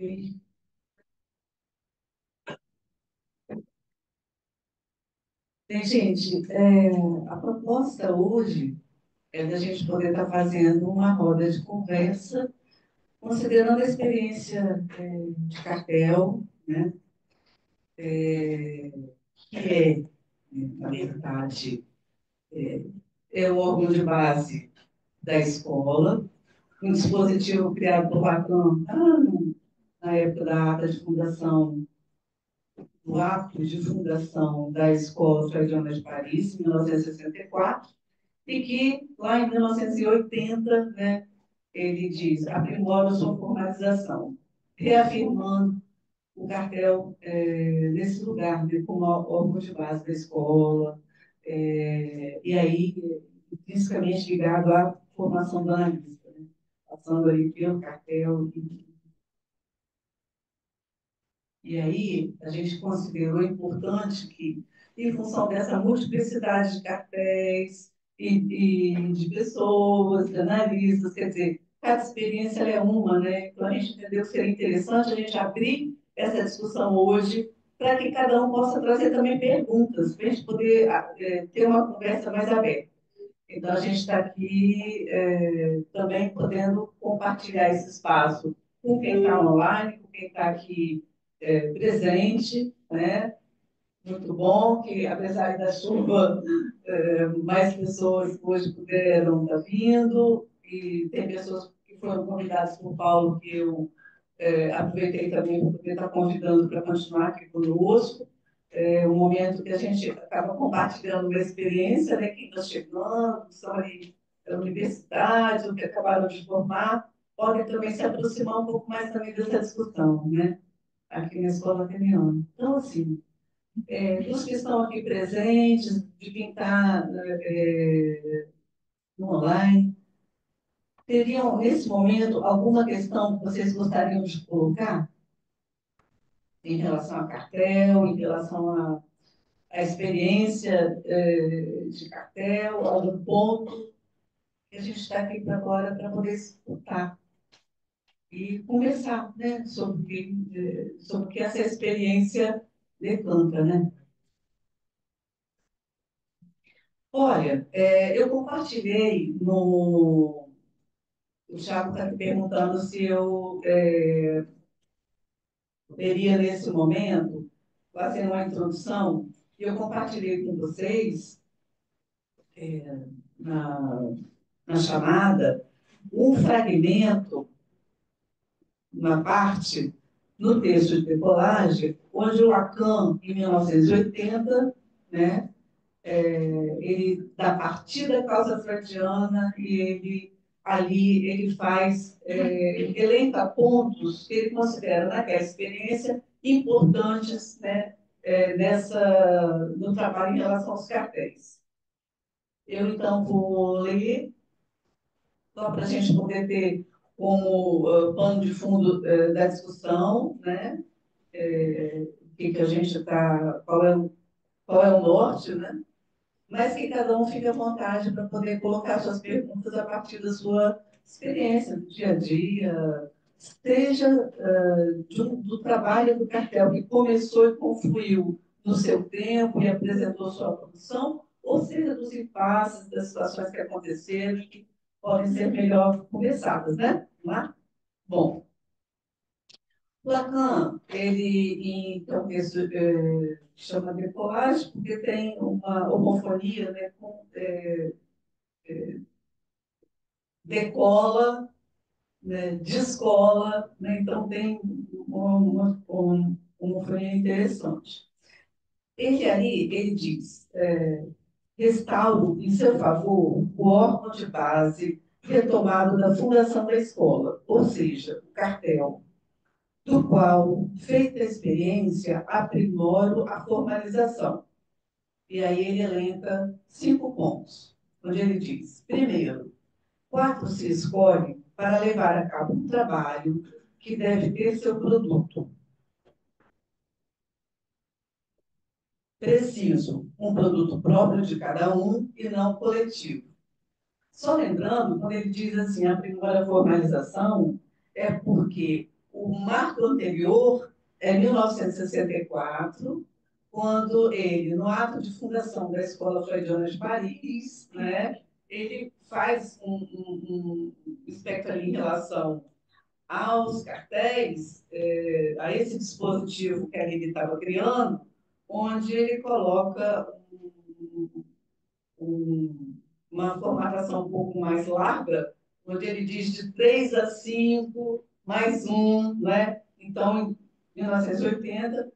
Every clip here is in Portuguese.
Bem, gente, a proposta hoje é da gente poder estar fazendo uma roda de conversa, considerando a experiência de cartel, né, que na verdade, é o órgão de base da escola, um dispositivo criado por Lacan, na época da ata de fundação, do ato de fundação da Escola Freudiana de Paris, em 1964, e que, lá em 1980, né, ele diz, aprimora sua formalização, reafirmando o cartel nesse lugar, né, como órgão de base da escola, e aí, intrinsecamente ligado à formação do analista, né, passando ali pelo cartel. E aí, a gente considerou importante que, em função dessa multiplicidade de cartéis e de pessoas, de analistas, quer dizer, cada experiência é uma, né? Então, a gente entendeu que seria interessante a gente abrir essa discussão hoje para que cada um possa trazer também perguntas, para a gente poder ter uma conversa mais aberta. Então, a gente está aqui também podendo compartilhar esse espaço com quem está online, com quem está aqui presente, né? Muito bom que, apesar da chuva, mais pessoas hoje puderam estar vindo, e tem pessoas que foram convidadas por Paulo, que eu aproveitei também para poder estar convidando para continuar aqui conosco. É um momento que a gente acaba compartilhando uma experiência, né? Quem está chegando, que são ali da universidade, ou que acabaram de formar, podem também se aproximar um pouco mais também dessa discussão, né? Aqui na Escola Ateniana. Então, assim, dos que estão aqui presentes, de quem está no online, teriam, nesse momento, alguma questão que vocês gostariam de colocar em relação a cartel, em relação à experiência de cartel, algum ponto que a gente está aqui para agora para poder escutar e conversar, né, sobre o que essa experiência decanta, né? Olha, eu compartilhei no. O Thiago está me perguntando se eu poderia, nesse momento, fazer uma introdução. E eu compartilhei com vocês, na, na chamada, um fragmento, uma parte, no texto de decolagem, onde o Lacan, em 1980, né, ele dá partida da causa freudiana e ele ali ele faz, elenca pontos que ele considera naquela experiência importantes, né, no trabalho em relação aos cartéis. Eu, então, vou ler, só para a gente poder ter como pano de fundo da discussão, né, que a gente está, qual é o norte, né? Mas que cada um fique à vontade para poder colocar suas perguntas a partir da sua experiência do dia a dia, seja do trabalho do cartel que começou e confluiu no seu tempo e apresentou sua produção, ou seja dos impasses, das situações que aconteceram e que podem ser melhor conversadas, né? Vamos lá? Bom, Lacan, ele, em um texto chama decolagem, porque tem uma homofonia, né, com decola, né, descola, né, então tem uma homofonia interessante. Ele ali, ele diz, restauro em seu favor o órgão de base retomado da fundação da escola, ou seja, o cartel, do qual, feita a experiência, aprimoro a formalização. E aí ele elenca 5 pontos, onde ele diz, primeiro, quatro se escolhe para levar a cabo um trabalho que deve ter seu produto. Preciso, um produto próprio de cada um e não coletivo. Só lembrando, quando ele diz assim, aprimora a formalização, é porque o marco anterior é 1964, quando ele, no ato de fundação da Escola Freudiana de Paris, né, ele faz um espectro ali em relação aos cartéis, a esse dispositivo que ele estava criando, onde ele coloca um, uma formatação um pouco mais larga, onde ele diz de 3 a 5 mais um, né? Então, em 1980,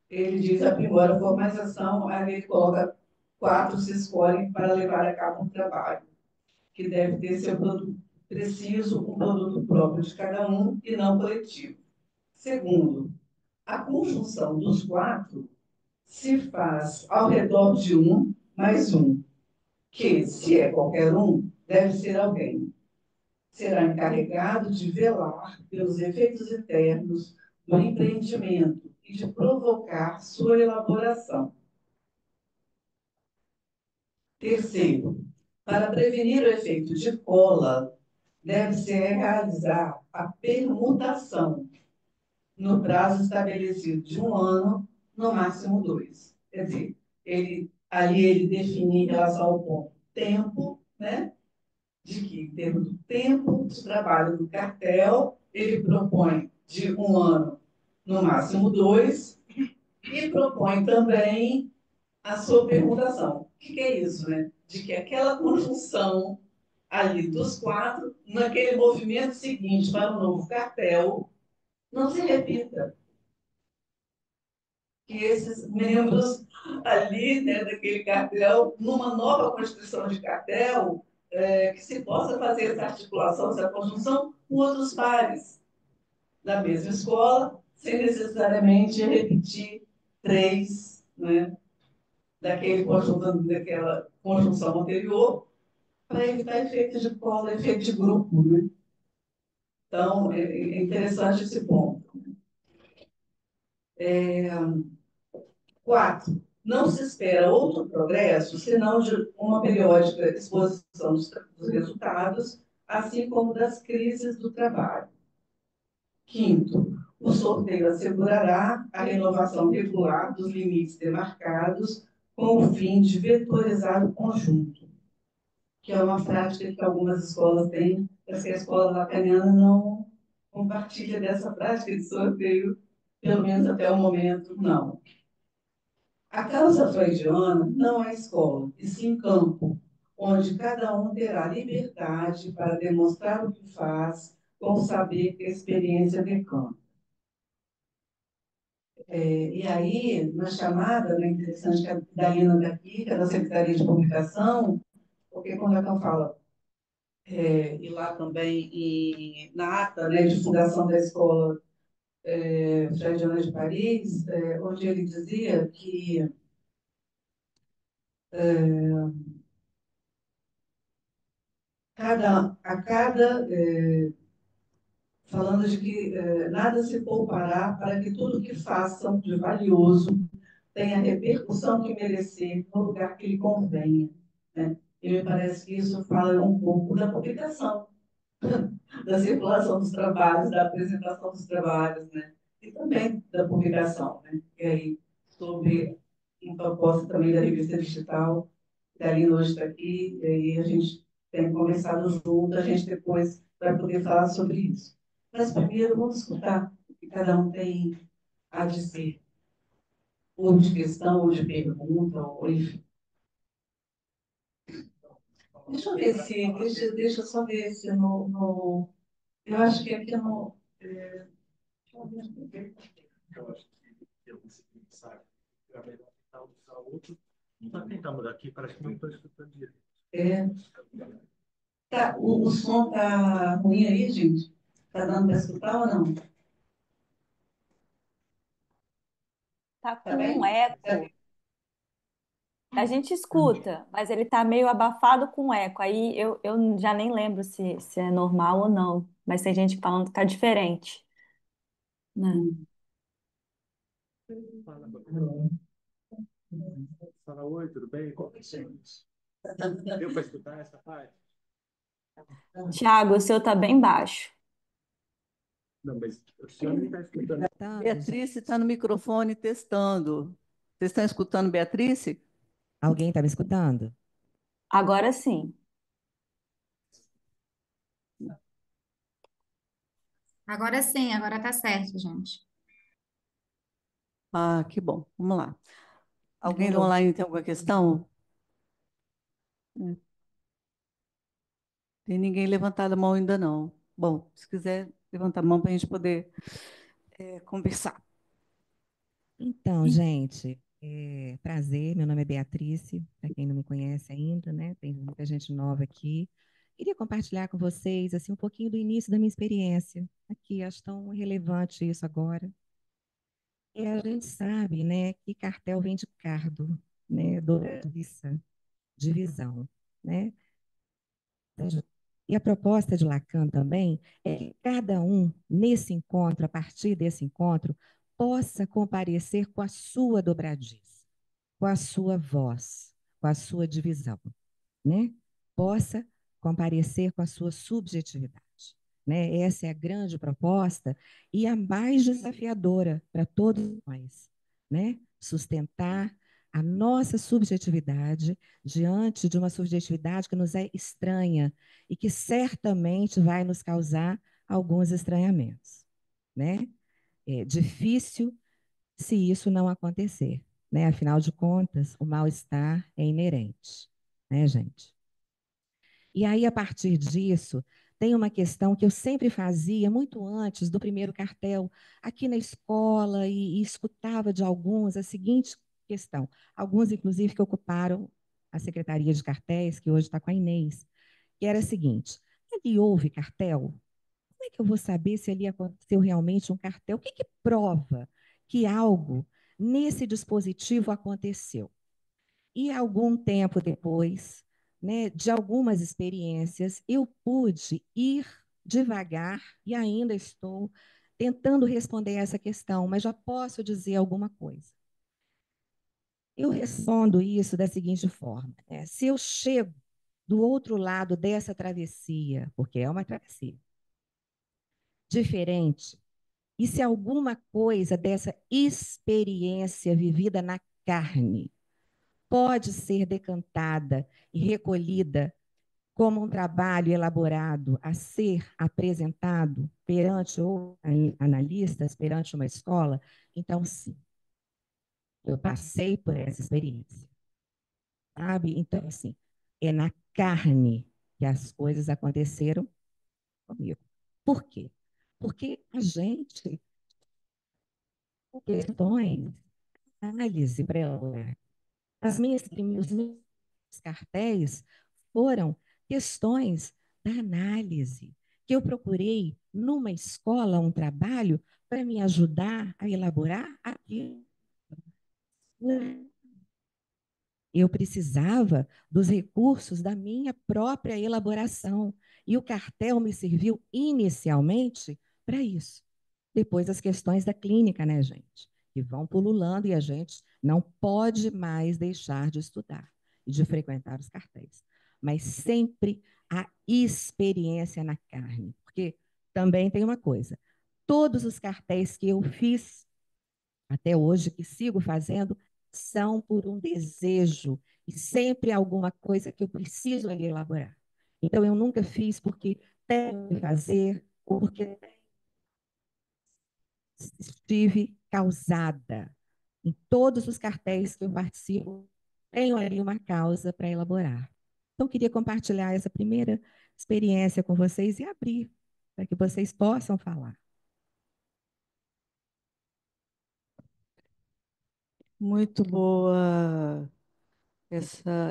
ele diz aprimora a formalização, aí ele coloca 4 se escolhem para levar a cabo um trabalho, que deve ter seu produto preciso, um produto próprio de cada um e não coletivo. Segundo, a conjunção dos 4 se faz ao redor de um mais um, que, se é qualquer um, deve ser alguém. Será encarregado de velar pelos efeitos eternos do empreendimento e de provocar sua elaboração. Terceiro, para prevenir o efeito de cola, deve-se realizar a permutação no prazo estabelecido de um ano, no máximo 2. Quer dizer, ali ele define em relação ao ponto tempo, né? De que, em termos do tempo de trabalho do cartel, ele propõe de um ano, no máximo 2, e propõe também a sua permutação. O que é isso, né? De que aquela conjunção ali dos 4, naquele movimento seguinte para o novo cartel, não se repita. Que esses membros ali, né, daquele cartel, numa nova constituição de cartel, que se possa fazer essa articulação, essa conjunção com outros pares da mesma escola, sem necessariamente repetir 3, né, daquela conjunção anterior, para evitar efeitos de cola, efeito de grupo. Né? Então, é interessante esse ponto. 4, não se espera outro progresso senão de uma periódica exposição dos resultados, assim como das crises do trabalho. Quinto, o sorteio assegurará a renovação regular dos limites demarcados com o fim de vetorizar o conjunto, que é uma prática que algumas escolas têm, mas que a escola lacaniana não compartilha dessa prática de sorteio, pelo menos até o momento, não. A causa freudiana não é escola, e sim campo, onde cada um terá liberdade para demonstrar o que faz com o saber que a experiência decanta. E aí, na chamada, é interessante que a Dalina está aqui, que é da Secretaria de Publicação, porque quando a Cam fala, e lá também na ata, né, de fundação da escola Freudiana de Paris, onde ele dizia que falando de que nada se poupará para que tudo que façam de valioso tenha a repercussão que merecer no lugar que lhe convenha. Né? E me parece que isso fala um pouco da publicação, da circulação dos trabalhos, da apresentação dos trabalhos, né? E também da publicação. Né? E aí, sobre uma proposta também da revista digital, que a Alina hoje está aqui, e aí a gente tem conversado junto, a gente depois vai poder falar sobre isso. Mas primeiro vamos escutar o que cada um tem a dizer, ou de questão, ou de pergunta, ou enfim. Deixa eu ver se, deixa eu só ver se eu acho que aqui no, eu acho que eu consegui pensar que era melhor tentar usar outro. Está tentando daqui, parece que não estou escutando direito. Tá, o som tá ruim aí, gente? Tá dando para escutar ou não? Tá Tá com um bem? eco. A gente escuta, mas ele tá meio abafado com eco. Aí eu já nem lembro se é normal ou não. Mas tem gente falando que tá diferente. Né? Fala, fala, oi, tudo bem? Qual que é o seu? Deu para escutar essa parte? Tiago, o seu tá bem baixo. Não, mas o senhor não está escutando. Beatriz está no microfone testando. Vocês estão escutando, Beatriz? Alguém está me escutando? Agora sim. Agora sim, agora tá certo, gente. Ah, que bom. Vamos lá. Alguém do Melhorou. online tem alguma questão? Tem ninguém levantado a mão ainda não. Bom, se quiser levantar a mão para a gente poder conversar. Então, gente, prazer, meu nome é Beatrice, para quem não me conhece ainda, né? Tem muita gente nova aqui. Queria compartilhar com vocês assim um pouquinho do início da minha experiência aqui. Acho tão relevante isso agora. A gente sabe, né, que cartel vem de cardo, né, dobradiça, divisão, né? E a proposta de Lacan também é que cada um, nesse encontro, a partir desse encontro, possa comparecer com a sua dobradiça, com a sua voz, com a sua divisão, né? Possa comparecer com a sua subjetividade, né? Essa é a grande proposta e a mais desafiadora para todos nós, né? Sustentar a nossa subjetividade diante de uma subjetividade que nos é estranha e que certamente vai nos causar alguns estranhamentos, né? É difícil se isso não acontecer, né? Afinal de contas, o mal-estar é inerente, né, gente? E aí, a partir disso, tem uma questão que eu sempre fazia, muito antes do primeiro cartel, aqui na escola, e escutava de alguns a seguinte questão, alguns, inclusive, que ocuparam a Secretaria de Cartéis, que hoje está com a Inês, que era a seguinte: ali houve cartel? Como é que eu vou saber se ali aconteceu realmente um cartel? O que que prova que algo nesse dispositivo aconteceu? E algum tempo depois, né, de algumas experiências, eu pude ir devagar e ainda estou tentando responder essa questão, mas já posso dizer alguma coisa. Eu respondo isso da seguinte forma, né? Se eu chego do outro lado dessa travessia, porque é uma travessia, diferente, e se alguma coisa dessa experiência vivida na carne pode ser decantada e recolhida como um trabalho elaborado a ser apresentado perante ou analistas, perante uma escola, então sim, eu passei por essa experiência, sabe? Então, assim, é na carne que as coisas aconteceram comigo. Por quê? Porque a gente tem questões, análise para elaborar. Os meus cartéis foram questões da análise, que eu procurei numa escola, um trabalho, para me ajudar a elaborar aquilo. Eu precisava dos recursos da minha própria elaboração. E o cartel me serviu inicialmente para isso. Depois as questões da clínica, né, gente? Que vão pululando e a gente não pode mais deixar de estudar e de frequentar os cartéis. Mas sempre a experiência na carne. Porque também tem uma coisa: todos os cartéis que eu fiz até hoje, que sigo fazendo, são por um desejo e sempre alguma coisa que eu preciso ali elaborar. Então, eu nunca fiz porque tenho que fazer ou porque estive causada. Em todos os cartéis que eu participo, tenho ali uma causa para elaborar. Então, queria compartilhar essa primeira experiência com vocês e abrir para que vocês possam falar. Muito boa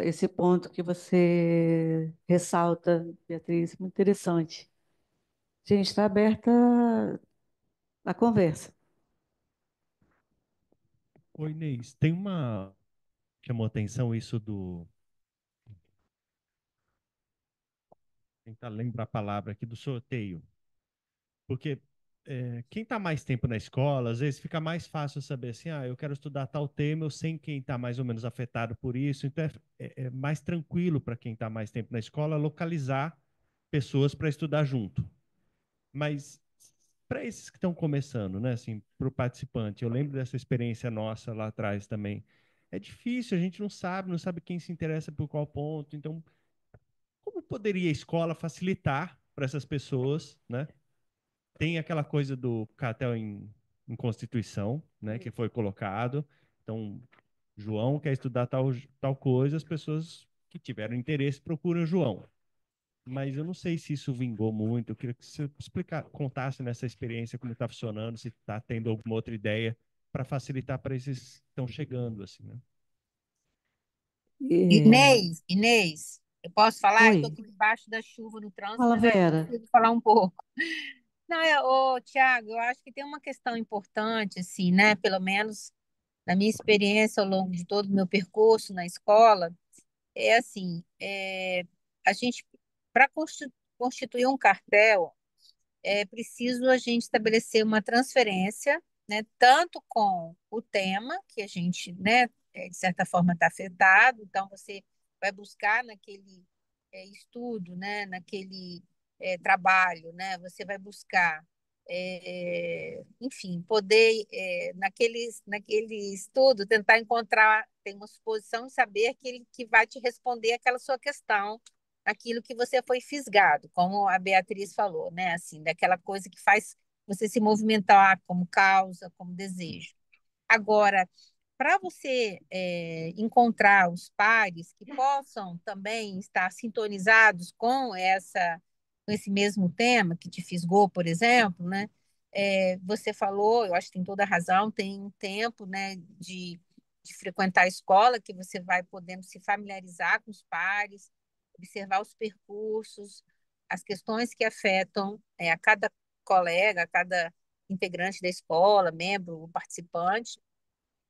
esse ponto que você ressalta, Beatriz, muito interessante. A gente está aberta à conversa. Oi, Inês, tem uma que chamou atenção isso do. Tentar lembrar a palavra aqui do sorteio. Porque quem está mais tempo na escola, às vezes fica mais fácil saber assim, ah, eu quero estudar tal tema, eu sei quem está mais ou menos afetado por isso, então é mais tranquilo para quem está mais tempo na escola localizar pessoas para estudar junto. Mas para esses que estão começando, né, assim, para o participante, eu lembro dessa experiência nossa lá atrás também. É difícil, a gente não sabe quem se interessa por qual ponto. Então, como poderia a escola facilitar para essas pessoas, né? Tem aquela coisa do cartel em Constituição, né, que foi colocado. Então, João quer estudar tal coisa, as pessoas que tiveram interesse procuram João. Mas eu não sei se isso vingou muito. Eu queria que você contasse nessa experiência como está funcionando, se está tendo alguma outra ideia para facilitar para esses que estão chegando, assim, né? É, Inês, eu posso falar? Eu estou oi, aqui debaixo da chuva no trânsito, fala, mas acho que eu Vera. consigo falar um pouco. Não, Tiago, eu acho que tem uma questão importante, assim, né? Pelo menos na minha experiência ao longo de todo o meu percurso na escola, é assim, a gente, para constituir um cartel, é preciso a gente estabelecer uma transferência, né, tanto com o tema que a gente, né, de certa forma está afetado, então você vai buscar naquele estudo, né, naquele trabalho, né, você vai buscar, enfim, poder naquele estudo tentar encontrar, tem uma suposição de saber aquele que vai te responder aquela sua questão aquilo que você foi fisgado, como a Beatriz falou, né? Assim, daquela coisa que faz você se movimentar como causa, como desejo. Agora, para você encontrar os pares que possam também estar sintonizados com esse mesmo tema que te fisgou, por exemplo, né? Você falou, eu acho que tem toda a razão, tem um tempo, né, de frequentar a escola que você vai podendo se familiarizar com os pares, observar os percursos, as questões que afetam a cada colega, a cada integrante da escola, membro, participante.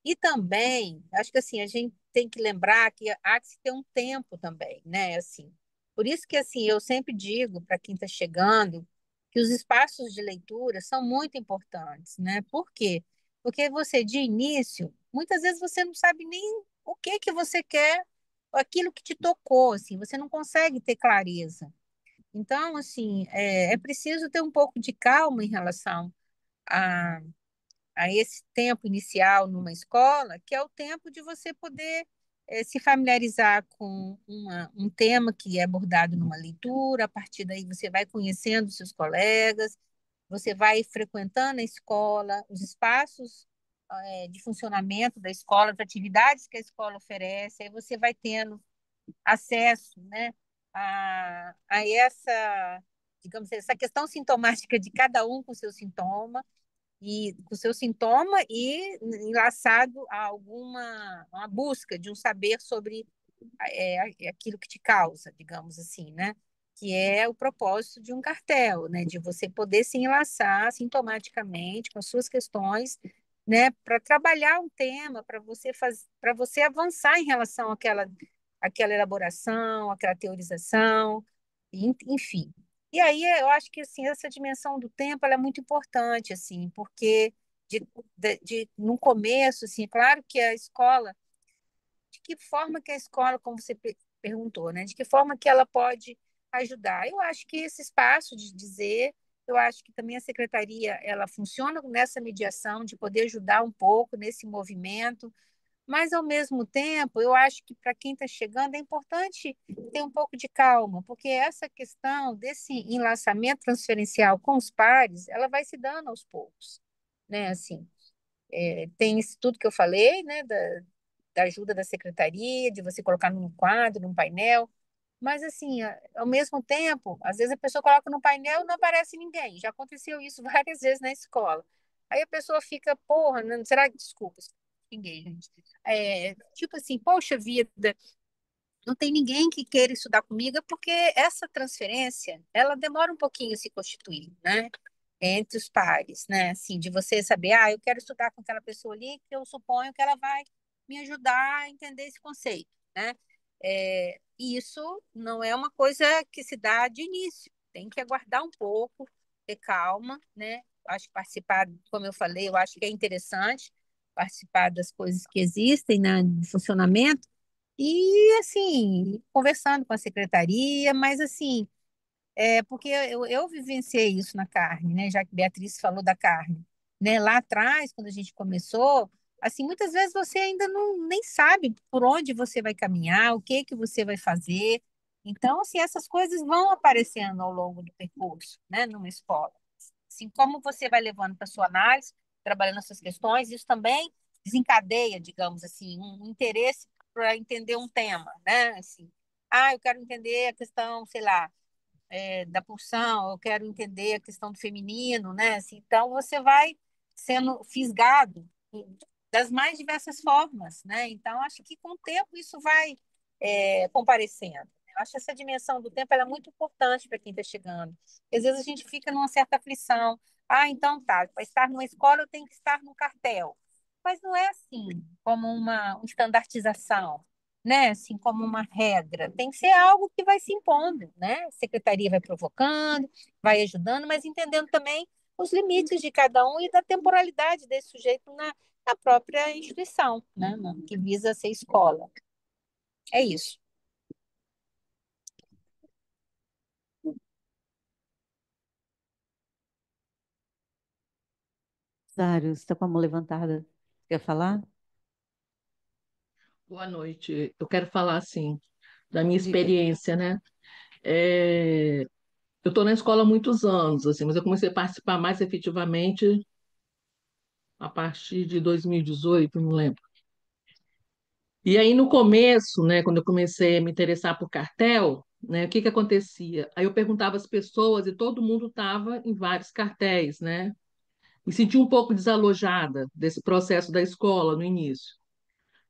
E também, acho que assim, a gente tem que lembrar que há que se ter um tempo também, né? Assim, por isso que assim, eu sempre digo para quem está chegando que os espaços de leitura são muito importantes, né? Por quê? Porque você, de início, muitas vezes você não sabe nem o que que você quer, aquilo que te tocou, assim, você não consegue ter clareza. Então, assim, é preciso ter um pouco de calma em relação a esse tempo inicial numa escola, que é o tempo de você poder se familiarizar com um tema que é abordado numa leitura, a partir daí você vai conhecendo seus colegas, você vai frequentando a escola, os espaços de funcionamento da escola, as atividades que a escola oferece, aí você vai tendo acesso, né, a essa, digamos, essa questão sintomática de cada um com seu sintoma, e com seu sintoma e enlaçado a alguma uma busca de um saber sobre aquilo que te causa, digamos assim, né? Que é o propósito de um cartel, né? De você poder se enlaçar sintomaticamente com as suas questões, né? Para trabalhar um tema, para você avançar em relação àquela elaboração, àquela teorização, enfim. E aí eu acho que assim, essa dimensão do tempo ela é muito importante, assim, porque no começo, assim, claro que a escola, de que forma que a escola, como você perguntou, né, de que forma que ela pode ajudar? Eu acho que esse espaço de dizer, eu acho que também a secretaria ela funciona nessa mediação de poder ajudar um pouco nesse movimento, mas, ao mesmo tempo, eu acho que para quem está chegando é importante ter um pouco de calma, porque essa questão desse enlaçamento transferencial com os pares, ela vai se dando aos poucos, né? Assim, tem isso tudo que eu falei, né? Da ajuda da secretaria, de você colocar num quadro, num painel, mas, assim, ao mesmo tempo, às vezes a pessoa coloca no painel e não aparece ninguém. Já aconteceu isso várias vezes na escola. Aí a pessoa fica, porra, não, será que, desculpa, ninguém, gente. Tipo assim, poxa vida, não tem ninguém que queira estudar comigo, é porque essa transferência, ela demora um pouquinho a se constituir, né? Entre os pares, né? Assim, de você saber, eu quero estudar com aquela pessoa ali, que eu suponho que ela vai me ajudar a entender esse conceito, né? E isso não é uma coisa que se dá de início, tem que aguardar um pouco, ter calma, né? Acho que participar, como eu falei, eu acho que é interessante participar das coisas que existem, né, de funcionamento, e assim, conversando com a secretaria, mas assim, Porque eu vivenciei isso na carne, né? Já que Beatriz falou da carne, né? Lá atrás, quando a gente começou, assim, muitas vezes você ainda não nem sabe por onde você vai caminhar, o que que você vai fazer. Então, assim, essas coisas vão aparecendo ao longo do percurso, né? Numa escola. Assim, como você vai levando para sua análise, trabalhando essas questões, isso também desencadeia, digamos assim, um interesse para entender um tema, né? Assim, eu quero entender a questão, sei lá, da pulsão, eu quero entender a questão do feminino, né? Assim, então você vai sendo fisgado das mais diversas formas, né? Então acho que com o tempo isso vai comparecendo. Eu acho essa dimensão do tempo ela é muito importante para quem está chegando. Às vezes a gente fica numa certa aflição. Então tá, para estar numa escola eu tenho que estar no cartel. Mas não é assim, como uma estandartização, né? Assim como uma regra. Tem que ser algo que vai se impondo, né? A secretaria vai provocando, vai ajudando, mas entendendo também os limites de cada um e da temporalidade desse sujeito na própria instituição, né? Que visa ser escola. É isso. Rosário, você está com a mão levantada. Quer falar? Boa noite. Eu quero falar assim da minha Diga. experiência, né? É, eu estou na escola há muitos anos, assim, mas eu comecei a participar mais efetivamente a partir de 2018, não lembro. E aí no começo, né, quando eu comecei a me interessar por cartel, né, o que que acontecia? Aí eu perguntava às pessoas e todo mundo estava em vários cartéis, né? Me senti um pouco desalojada desse processo da escola no início.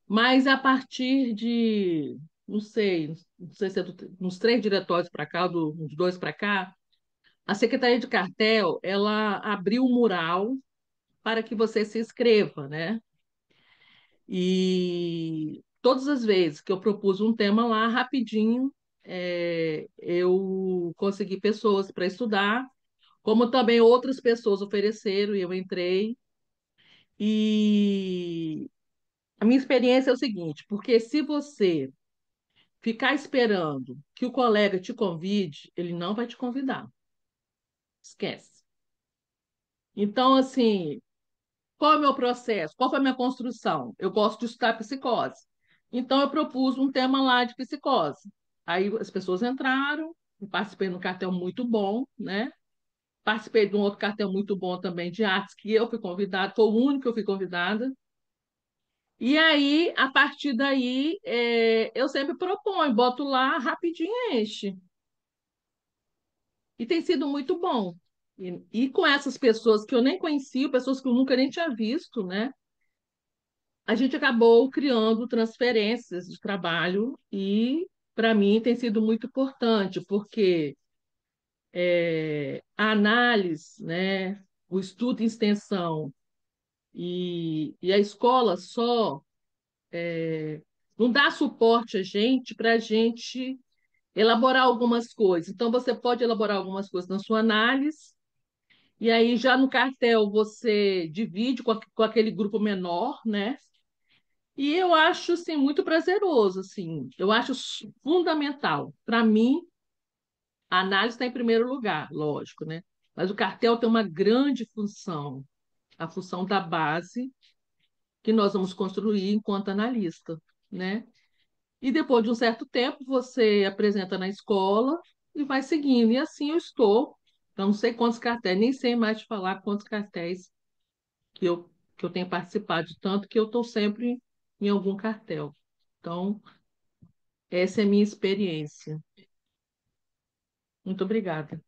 Mas a partir de, não sei se é uns 3 diretórios para cá, uns 2 para cá, a Secretaria de Cartel, ela abriu um mural para que você se inscreva, né? E todas as vezes que eu propus um tema lá, rapidinho, eu consegui pessoas para estudar, como também outras pessoas ofereceram e eu entrei. E a minha experiência é o seguinte, porque se você ficar esperando que o colega te convide, ele não vai te convidar. Esquece. Então, assim, qual é o meu processo? Qual foi a minha construção? Eu gosto de estudar psicose. Então, eu propus um tema lá de psicose. Aí as pessoas entraram, eu participei de um cartel muito bom, né? Participei de um outro cartel muito bom também de artes, que eu fui convidada, foi o único que eu fui convidada. E aí, a partir daí, eu sempre proponho, boto lá, rapidinho enche. E tem sido muito bom. E com essas pessoas que eu nem conhecia, pessoas que eu nunca nem tinha visto, né? A gente acabou criando transferências de trabalho e, para mim, tem sido muito importante, porque a análise, né, o estudo em extensão e a escola só não dá suporte a gente para a gente elaborar algumas coisas. Então, você pode elaborar algumas coisas na sua análise. E aí, já no cartel, você divide com aquele grupo menor, né? E eu acho, assim, muito prazeroso, assim. Eu acho fundamental. Para mim, a análise está em primeiro lugar, lógico, né? Mas o cartel tem uma grande função, a função da base que nós vamos construir enquanto analista, né? E depois de um certo tempo, você apresenta na escola e vai seguindo. E assim eu estou. Eu não sei quantos cartéis, nem sei mais te falar quantos cartéis que eu tenho participado, de tanto que eu estou sempre em algum cartel. Então, essa é a minha experiência. Muito obrigada.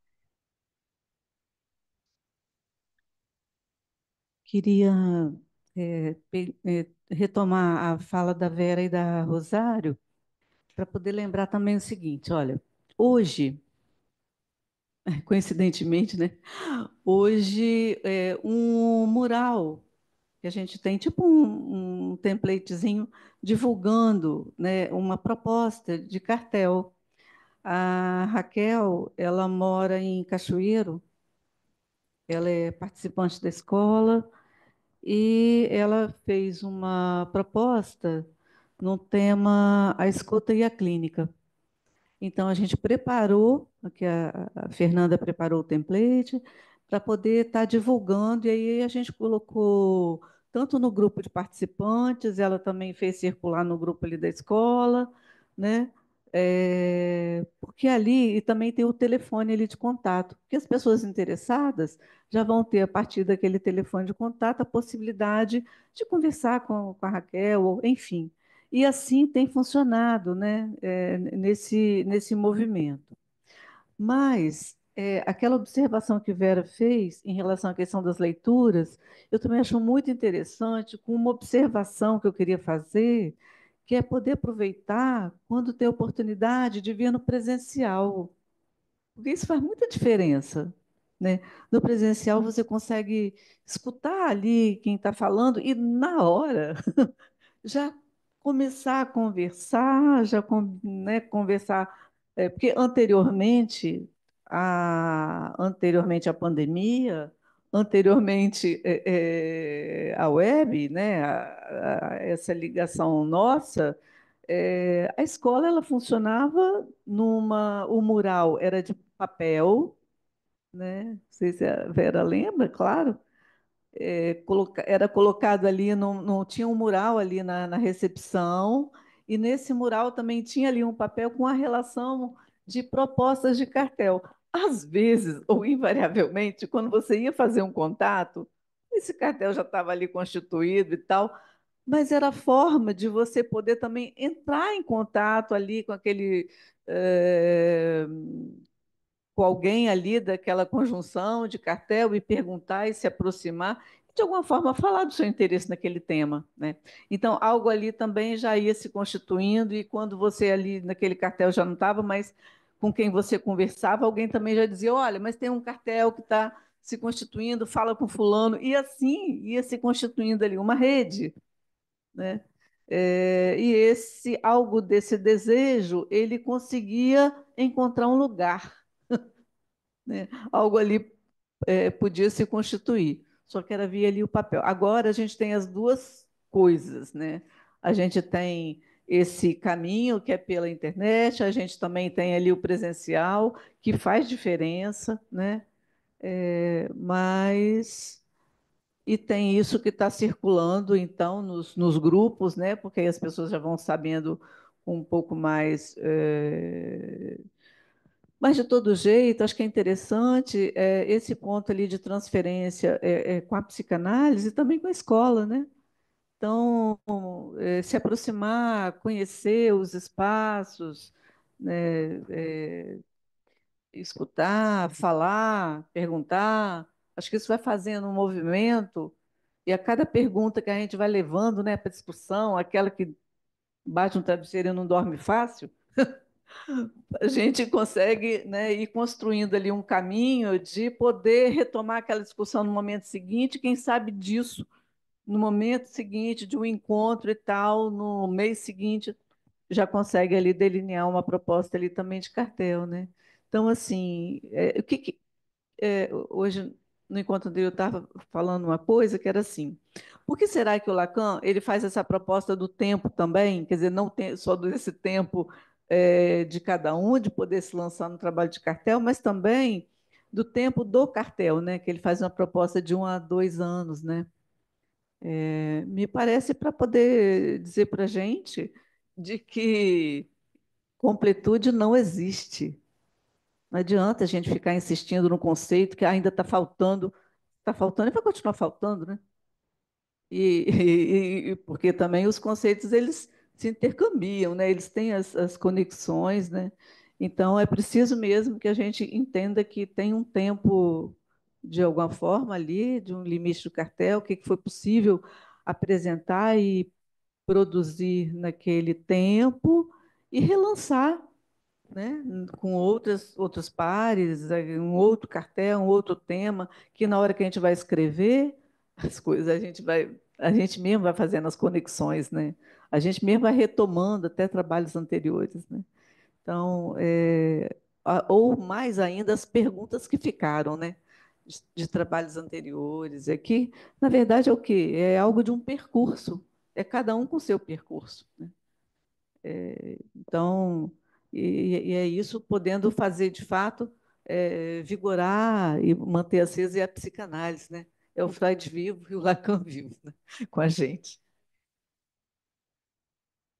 Queria retomar a fala da Vera e da Rosário para poder lembrar também o seguinte: olha, hoje, coincidentemente, né? Hoje, um mural que a gente tem, tipo um templatezinho divulgando, né, uma proposta de cartel. A Raquel, ela mora em Cachoeiro, ela é participante da escola e ela fez uma proposta no tema A Escuta e a Clínica. Então, a gente preparou, aqui a Fernanda preparou o template para poder estar divulgando, e aí a gente colocou tanto no grupo de participantes, ela também fez circular no grupo ali da escola, né? Porque ali e também tem o telefone ali de contato, porque as pessoas interessadas já vão ter, a partir daquele telefone de contato, a possibilidade de conversar com a Raquel, ou, enfim. E assim tem funcionado, né, nesse movimento. Mas aquela observação que Vera fez em relação à questão das leituras, eu também acho muito interessante, com uma observação que eu queria fazer, que é poder aproveitar quando tem oportunidade de vir no presencial, porque isso faz muita diferença. Né? No presencial, você consegue escutar ali quem está falando e, na hora, já começar a conversar, né, conversar, porque anteriormente à pandemia, anteriormente à web, né, a essa ligação nossa, a escola ela funcionava o mural era de papel, né? Não sei se a Vera lembra, claro, era colocado ali, não tinha um mural ali na recepção, e nesse mural também tinha ali um papel com a relação de propostas de cartel. Às vezes, ou invariavelmente, quando você ia fazer um contato, esse cartel já estava ali constituído e tal, mas era a forma de você poder também entrar em contato ali com aquele. eh, com alguém ali daquela conjunção de cartel e perguntar e se aproximar, e de alguma forma falar do seu interesse naquele tema, né? Então, algo ali também já ia se constituindo, e quando você ali naquele cartel já não estava, mas com quem você conversava, alguém também já dizia: olha, mas tem um cartel que está se constituindo, fala com fulano, e assim ia se constituindo ali uma rede, né? E esse algo desse desejo, ele conseguia encontrar um lugar, né? Algo ali podia se constituir, só que era via ali o papel. Agora a gente tem as duas coisas, né? A gente tem esse caminho que é pela internet, a gente também tem ali o presencial, que faz diferença, né? Mas e tem isso que está circulando, então, nos grupos, né? Porque aí as pessoas já vão sabendo um pouco mais. Mas, de todo jeito, acho que é interessante esse ponto ali de transferência com a psicanálise e também com a escola, né? Então, se aproximar, conhecer os espaços, né? Escutar, falar, perguntar. Acho que isso vai fazendo um movimento, e a cada pergunta que a gente vai levando, né, para discussão, aquela que bate um travesseiro e não dorme fácil, a gente consegue, né, ir construindo ali um caminho de poder retomar aquela discussão no momento seguinte, quem sabe disso, no momento seguinte de um encontro e tal, no mês seguinte, já consegue ali delinear uma proposta ali também de cartel, né? Então, assim, hoje no encontro dele eu estava falando uma coisa que era assim: por que será que o Lacan ele faz essa proposta do tempo também? Quer dizer, não tem só desse tempo de cada um de poder se lançar no trabalho de cartel, mas também do tempo do cartel, né? Que ele faz uma proposta de 1 a 2 anos, né? Me parece para poder dizer para a gente de que completude não existe. Não adianta a gente ficar insistindo no conceito que ainda está faltando e vai continuar faltando, né? Porque também os conceitos eles se intercambiam, né? Eles têm as conexões, né? Então é preciso mesmo que a gente entenda que tem um tempo de alguma forma ali, de um limite do cartel, o que foi possível apresentar e produzir naquele tempo e relançar, né, com outros pares, um outro cartel, um outro tema, que na hora que a gente vai escrever as coisas, a gente mesmo vai fazendo as conexões, né? A gente mesmo vai retomando até trabalhos anteriores, né? Então, ou mais ainda as perguntas que ficaram, né? De trabalhos anteriores. É que, na verdade, é o quê? É algo de um percurso. É cada um com o seu percurso, né? Então, e é isso, podendo fazer, de fato, vigorar e manter acesa é a psicanálise, né? É o Freud vivo e o Lacan vivo, né? Com a gente.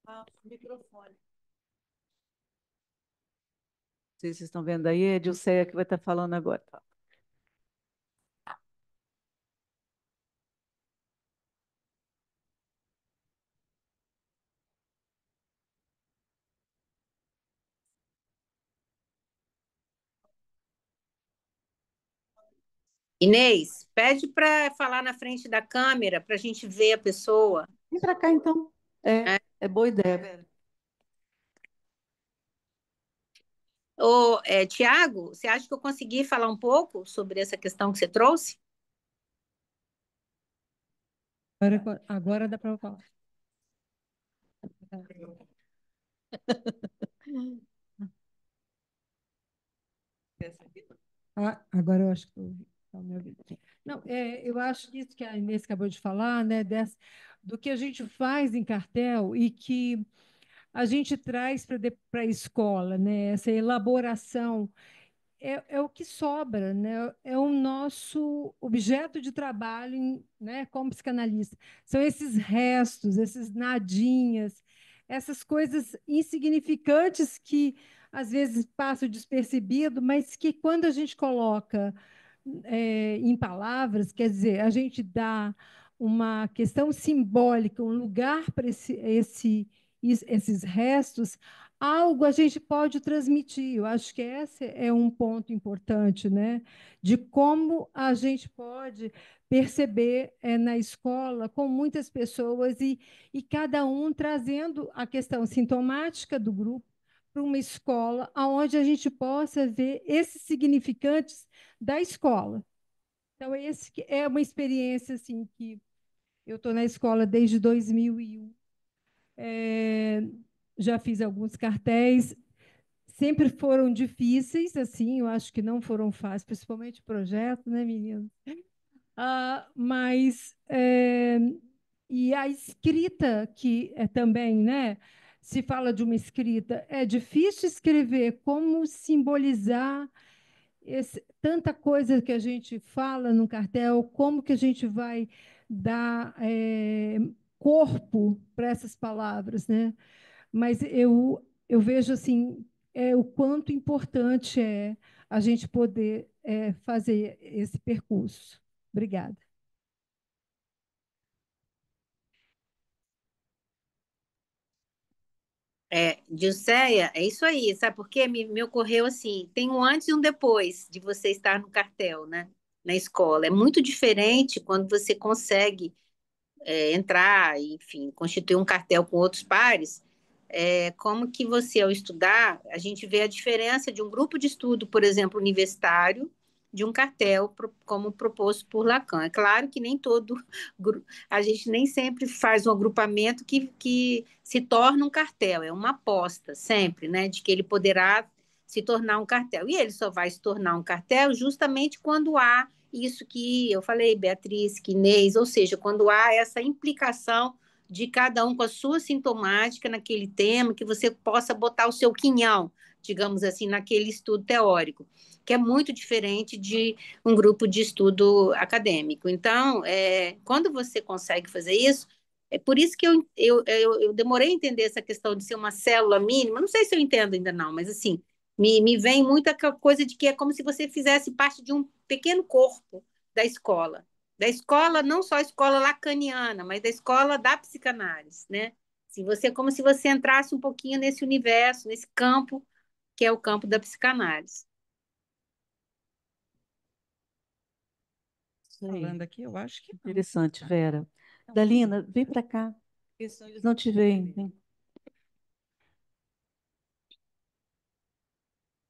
Ah, microfone. Não sei se vocês estão vendo aí, é a Dilceia que vai estar falando agora. Tá. Inês, pede para falar na frente da câmera para a gente ver a pessoa. Vem para cá, então. É boa ideia, Vera. Tiago, você acha que eu consegui falar um pouco sobre essa questão que você trouxe? Agora dá para falar. Agora eu acho que estou me ouvindo. Não, eu acho que isso que a Inês acabou de falar, né, do que a gente faz em cartel e que a gente traz para a escola, né, essa elaboração é o que sobra, né? É o nosso objeto de trabalho, né, como psicanalista. São esses restos, esses nadinhas, essas coisas insignificantes que às vezes passam despercebido, mas que quando a gente coloca em palavras, quer dizer, a gente dá uma questão simbólica, um lugar para esses restos, algo a gente pode transmitir. Eu acho que esse é um ponto importante, né? De como a gente pode perceber na escola com muitas pessoas e cada um trazendo a questão sintomática do grupo para uma escola onde a gente possa ver esses significantes da escola. Então, esse é uma experiência assim que eu estou na escola desde 2001. Já fiz alguns cartéis, sempre foram difíceis, assim, eu acho que não foram fáceis, principalmente o projeto, né, menino? Mas e a escrita que é também, né? Se fala de uma escrita, é difícil escrever, como simbolizar tanta coisa que a gente fala no cartel, como que a gente vai dar corpo para essas palavras, né? Mas eu vejo assim o quanto importante é a gente poder fazer esse percurso. Obrigada. Dilceia, é isso aí, sabe por quê? Me ocorreu assim, tem um antes e um depois de você estar no cartel, né? Na escola. É muito diferente quando você consegue entrar, enfim, constituir um cartel com outros pares, como que você, ao estudar, a gente vê a diferença de um grupo de estudo, por exemplo, universitário, de um cartel, como proposto por Lacan. É claro que nem todo, a gente nem sempre faz um agrupamento que se torna um cartel, é uma aposta sempre, né, de que ele poderá se tornar um cartel. E ele só vai se tornar um cartel justamente quando há isso que eu falei, Beatriz, que Inês, ou seja, quando há essa implicação de cada um com a sua sintomática naquele tema, que você possa botar o seu quinhão, digamos assim, naquele estudo teórico, que é muito diferente de um grupo de estudo acadêmico. Então, quando você consegue fazer isso, é por isso que eu demorei a entender essa questão de ser uma célula mínima, não sei se eu entendo ainda não, mas assim, me vem muita coisa de que é como se você fizesse parte de um pequeno corpo da escola não só a escola lacaniana, mas da escola da psicanálise, né? Se você, como se você entrasse um pouquinho nesse universo, nesse campo que é o campo da psicanálise. Falando aqui, eu acho que não. Interessante, Vera. Dalina, vem para cá, porque senão eles não te veem. Vem.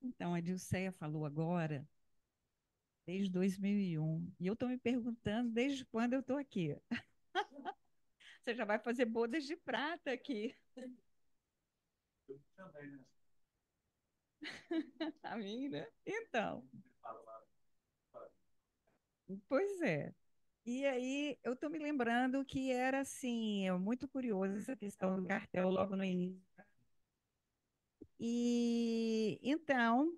Então, a Dilceia falou agora, desde 2001, e eu estou me perguntando desde quando eu estou aqui. Você já vai fazer bodas de prata aqui. A mim, né? Então. Pois é. E aí, eu estou me lembrando que era assim, muito curioso essa questão do cartel logo no início. E então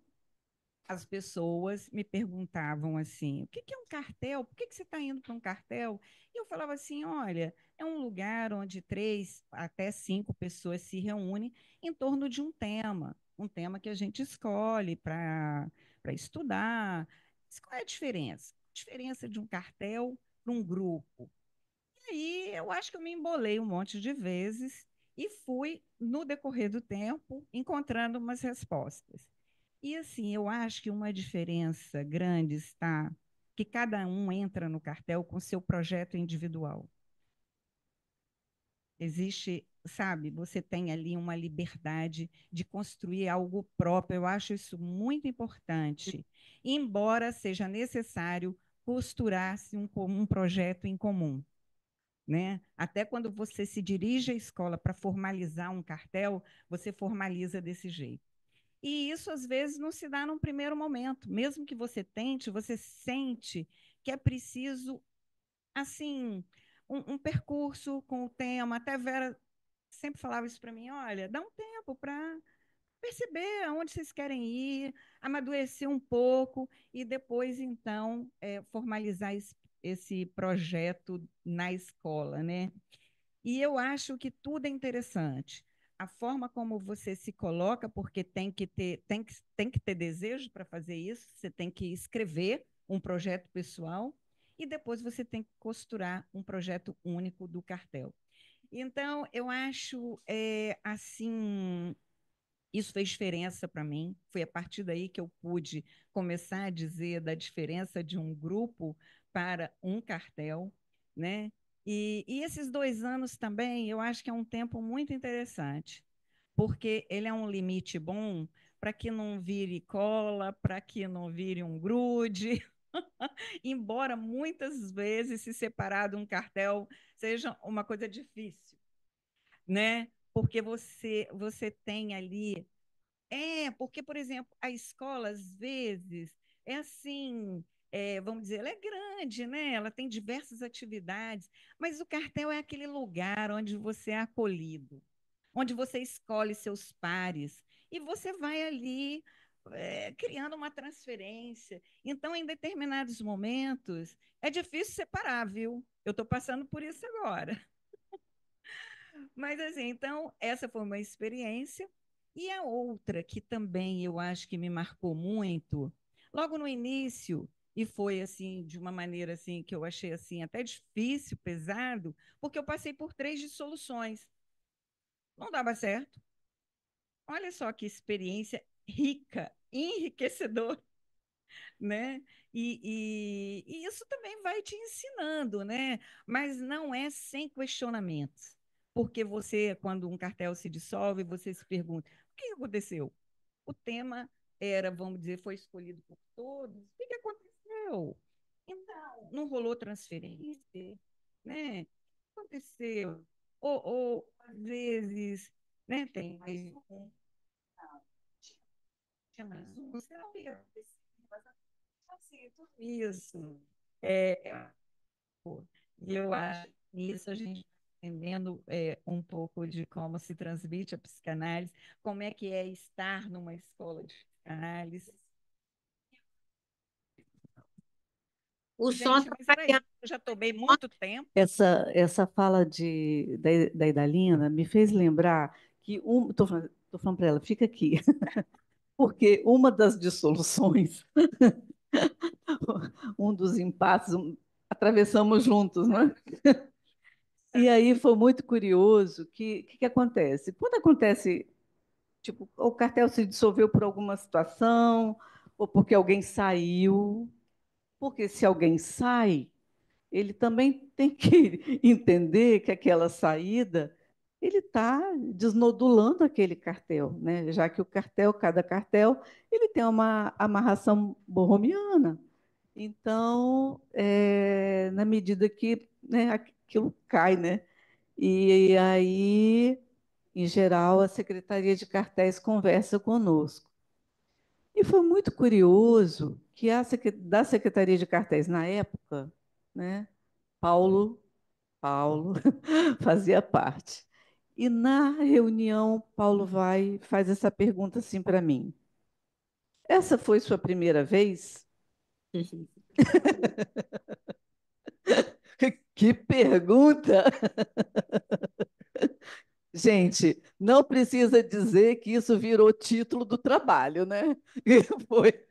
as pessoas me perguntavam assim: o que que é um cartel? Por que que você está indo para um cartel? E eu falava assim: olha, é um lugar onde 3 até 5 pessoas se reúnem em torno de um tema que a gente escolhe para estudar. Mas qual é a diferença? A diferença de um cartel para um grupo? E aí eu acho que eu me embolei um monte de vezes e fui, no decorrer do tempo, encontrando umas respostas. E assim, eu acho que uma diferença grande está que cada um entra no cartel com seu projeto individual. Existe, sabe, você tem ali uma liberdade de construir algo próprio. Eu acho isso muito importante, embora seja necessário costurar-se um projeto em comum. Né? Até quando você se dirige à escola para formalizar um cartel, você formaliza desse jeito. E isso, às vezes, não se dá num primeiro momento. Mesmo que você tente, você sente que é preciso, assim, um percurso com o tema. Até a Vera sempre falava isso para mim: olha, dá um tempo para perceber aonde vocês querem ir, amadurecer um pouco e depois, então, formalizar esse projeto na escola, né? E eu acho que tudo é interessante. A forma como você se coloca, porque tem que ter desejo para fazer isso, você tem que escrever um projeto pessoal e depois você tem que costurar um projeto único do cartel. Então, eu acho, assim, isso fez diferença para mim. Foi a partir daí que eu pude começar a dizer da diferença de um grupo para um cartel, né? E esses 2 anos também, eu acho que é um tempo muito interessante, porque ele é um limite bom para que não vire cola, para que não vire um grude, embora muitas vezes se separar de um cartel seja uma coisa difícil, né? Porque você tem ali porque, por exemplo, a escola, às vezes, é assim, vamos dizer, ela é grande, né? Ela tem diversas atividades, mas o cartel é aquele lugar onde você é acolhido, onde você escolhe seus pares, e você vai ali, criando uma transferência. Então, em determinados momentos, é difícil separar, viu? Eu estou passando por isso agora. Mas assim, então, essa foi uma experiência. E a outra que também eu acho que me marcou muito, logo no início, e foi assim, de uma maneira assim que eu achei assim até difícil, pesado, porque eu passei por 3 dissoluções. Não dava certo. Olha só que experiência rica, enriquecedora, né? E isso também vai te ensinando, né? Mas não é sem questionamentos. Porque você, quando um cartel se dissolve, você se pergunta: o que aconteceu? O tema era, vamos dizer, foi escolhido por todos. O que aconteceu? Então, não rolou transferência, né? O que aconteceu? Ou às vezes, né, tem mais um, tinha mais um, será que aconteceu? Assim, tudo isso. É, e eu acho que isso a gente está entendendo um pouco de como se transmite a psicanálise, como é que é estar numa escola de psicanálise. O som Gente, está mas era isso, falhando. eu já tomei muito tempo. Essa fala da Idalina me fez lembrar que tô falando para ela, fica aqui, porque uma das dissoluções, um dos impasses, atravessamos juntos, né? E aí foi muito curioso que acontece? Quando acontece, tipo, o cartel se dissolveu por alguma situação, ou porque alguém saiu, porque se alguém sai, ele também tem que entender que aquela saída ele está desnodulando aquele cartel, né? Já que cada cartel, ele tem uma amarração borromiana. Então, na medida que, né, aquilo cai, né? E aí, em geral, a Secretaria de Cartéis conversa conosco. E foi muito curioso que da Secretaria de Cartéis na época, né, Paulo fazia parte. E na reunião, Paulo vai e faz essa pergunta assim para mim: essa foi sua primeira vez? Que pergunta! Gente, não precisa dizer que isso virou título do trabalho, né? E foi,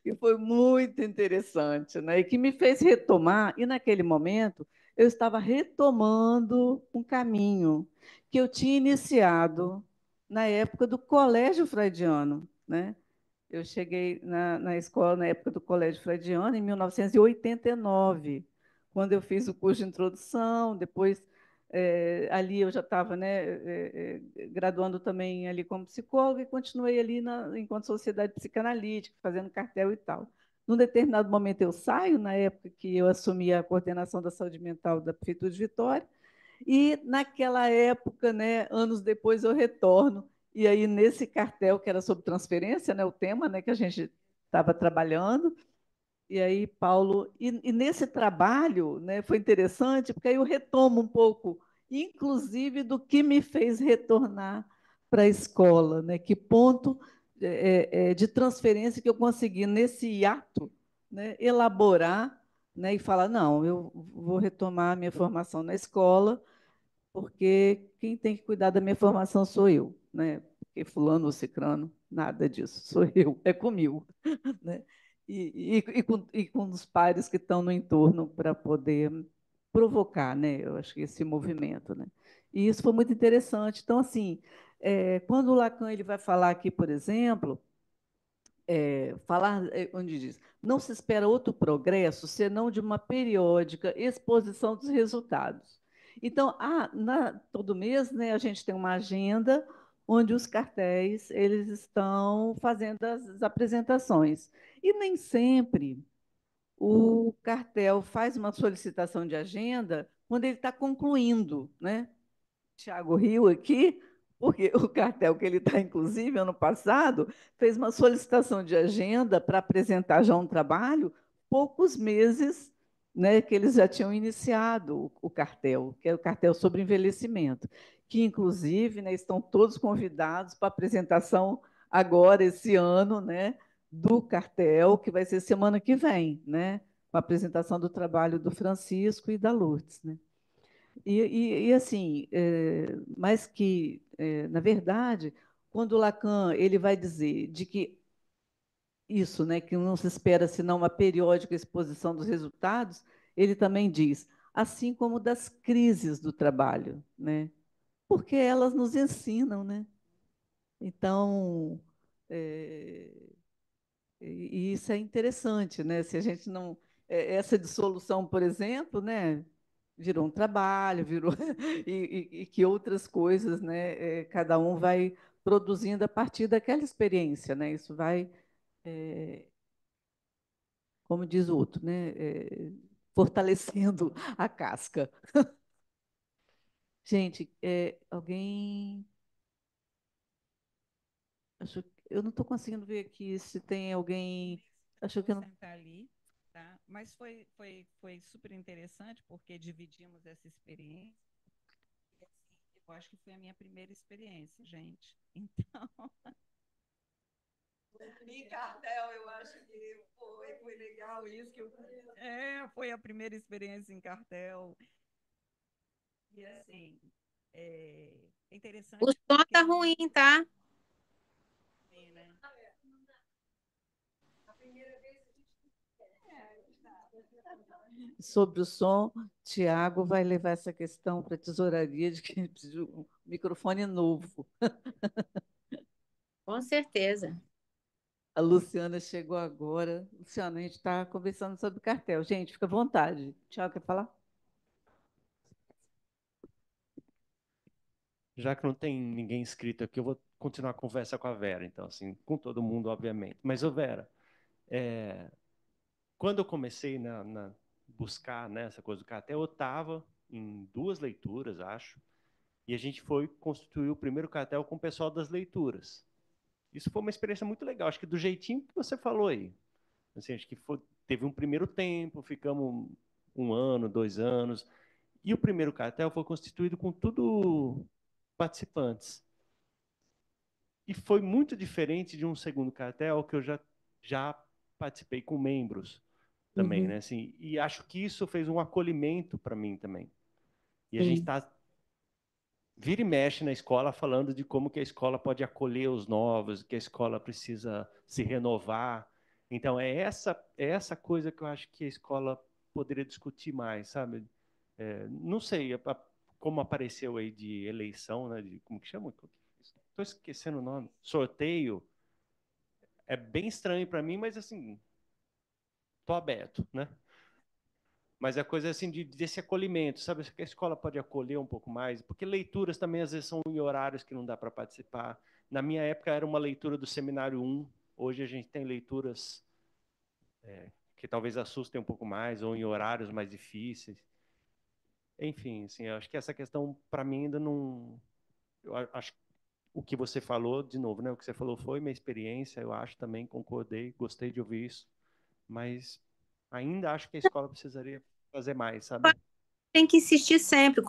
e foi muito interessante, né? E que me fez retomar, e naquele momento eu estava retomando um caminho que eu tinha iniciado na época do Colégio Freudiano, né? Eu cheguei na escola na época do Colégio Freudiano, em 1989, quando eu fiz o curso de introdução. Depois, ali eu já estava, né, graduando também ali como psicóloga, e continuei ali enquanto sociedade psicanalítica, fazendo cartel e tal. Num determinado momento eu saio, na época que eu assumi a coordenação da saúde mental da Prefeitura de Vitória, e naquela época, né, anos depois, eu retorno. E aí, nesse cartel que era sobre transferência, né, o tema, né, que a gente estava trabalhando, e aí, Paulo, e nesse trabalho, né, foi interessante, porque aí eu retomo um pouco, inclusive, do que me fez retornar para a escola, né, que ponto de transferência que eu consegui, nesse ato, né, elaborar, né, e falar: não, eu vou retomar a minha formação na escola, porque quem tem que cuidar da minha formação sou eu, né? Porque fulano ou cicrano, nada disso, sou eu, é comigo, né? E com os pares que estão no entorno para poder provocar, né? Eu acho que esse movimento, né? E isso foi muito interessante. Então, assim, quando o Lacan ele vai falar aqui, por exemplo, falar onde diz: não se espera outro progresso senão de uma periódica exposição dos resultados. Então, todo mês, né, a gente tem uma agenda onde os cartéis eles estão fazendo as apresentações. E nem sempre o cartel faz uma solicitação de agenda quando ele está concluindo, né? Tiago riu aqui, porque o cartel que ele está, inclusive, ano passado, fez uma solicitação de agenda para apresentar já um trabalho, poucos meses, né, que eles já tinham iniciado o cartel, que é o cartel sobre envelhecimento, que, inclusive, né, estão todos convidados para a apresentação agora, esse ano, né, do cartel, que vai ser semana que vem, né, com a apresentação do trabalho do Francisco e da Lourdes, né? Assim, mas que, na verdade, quando Lacan ele vai dizer de que isso, né, que não se espera senão uma periódica exposição dos resultados, ele também diz, assim como das crises do trabalho, né, porque elas nos ensinam, né? Então, é, e isso é interessante, né? Se a gente não. Essa dissolução, por exemplo, né? Virou um trabalho, virou. E que outras coisas, né? Cada um vai produzindo a partir daquela experiência, né? Isso vai, é, como diz o outro, né? Fortalecendo a casca. Gente, alguém. Eu não estou conseguindo ver aqui se tem alguém. Acho que eu Vou não. sentar ali, tá? Mas foi super interessante, porque dividimos essa experiência. E, assim, eu acho que foi a minha primeira experiência, gente. Então, em cartel, eu acho que foi legal isso que eu fiz. Foi a primeira experiência em cartel. E assim, é O interessante som porque tá ruim, tá? né? A primeira vez a gente Sobre o som, Tiago vai levar essa questão para a tesouraria de que precisa de um microfone novo. Com certeza. A Luciana chegou agora. Luciana, a gente está conversando sobre cartel. Gente, fica à vontade. Tiago, quer falar? Já que não tem ninguém inscrito aqui, eu vou continuar a conversa com a Vera, então, assim, com todo mundo, obviamente. Mas, ô Vera, quando eu comecei buscar, né, essa coisa do cartel, eu estava em 2 leituras, acho, e a gente foi constituir o primeiro cartel com o pessoal das leituras. Isso foi uma experiência muito legal, acho que do jeitinho que você falou aí. Assim, acho que teve um primeiro tempo, ficamos 1 ano, 2 anos, e o primeiro cartel foi constituído com tudo participantes. E foi muito diferente de um segundo cartel que eu já participei com membros também, né? Assim, e acho que isso fez um acolhimento para mim também. E a gente está vira e mexe na escola falando de como que a escola pode acolher os novos, que a escola precisa se renovar. Então, é essa coisa que eu acho que a escola poderia discutir mais, sabe? Não sei como apareceu aí de eleição, né? De, como que chama? Estou esquecendo o nome. Sorteio. É bem estranho para mim, mas assim, tô aberto, né? Mas a coisa assim desse acolhimento, sabe? Que a escola pode acolher um pouco mais, porque leituras também às vezes são em horários que não dá para participar. Na minha época era uma leitura do Seminário 1, hoje a gente tem leituras que talvez assustem um pouco mais, ou em horários mais difíceis. Enfim, assim, eu acho que essa questão, para mim, ainda não. Eu acho que o que você falou, de novo, né? O que você falou foi minha experiência, eu acho também, concordei, gostei de ouvir isso, mas ainda acho que a escola precisaria fazer mais, sabe? Tem que insistir sempre,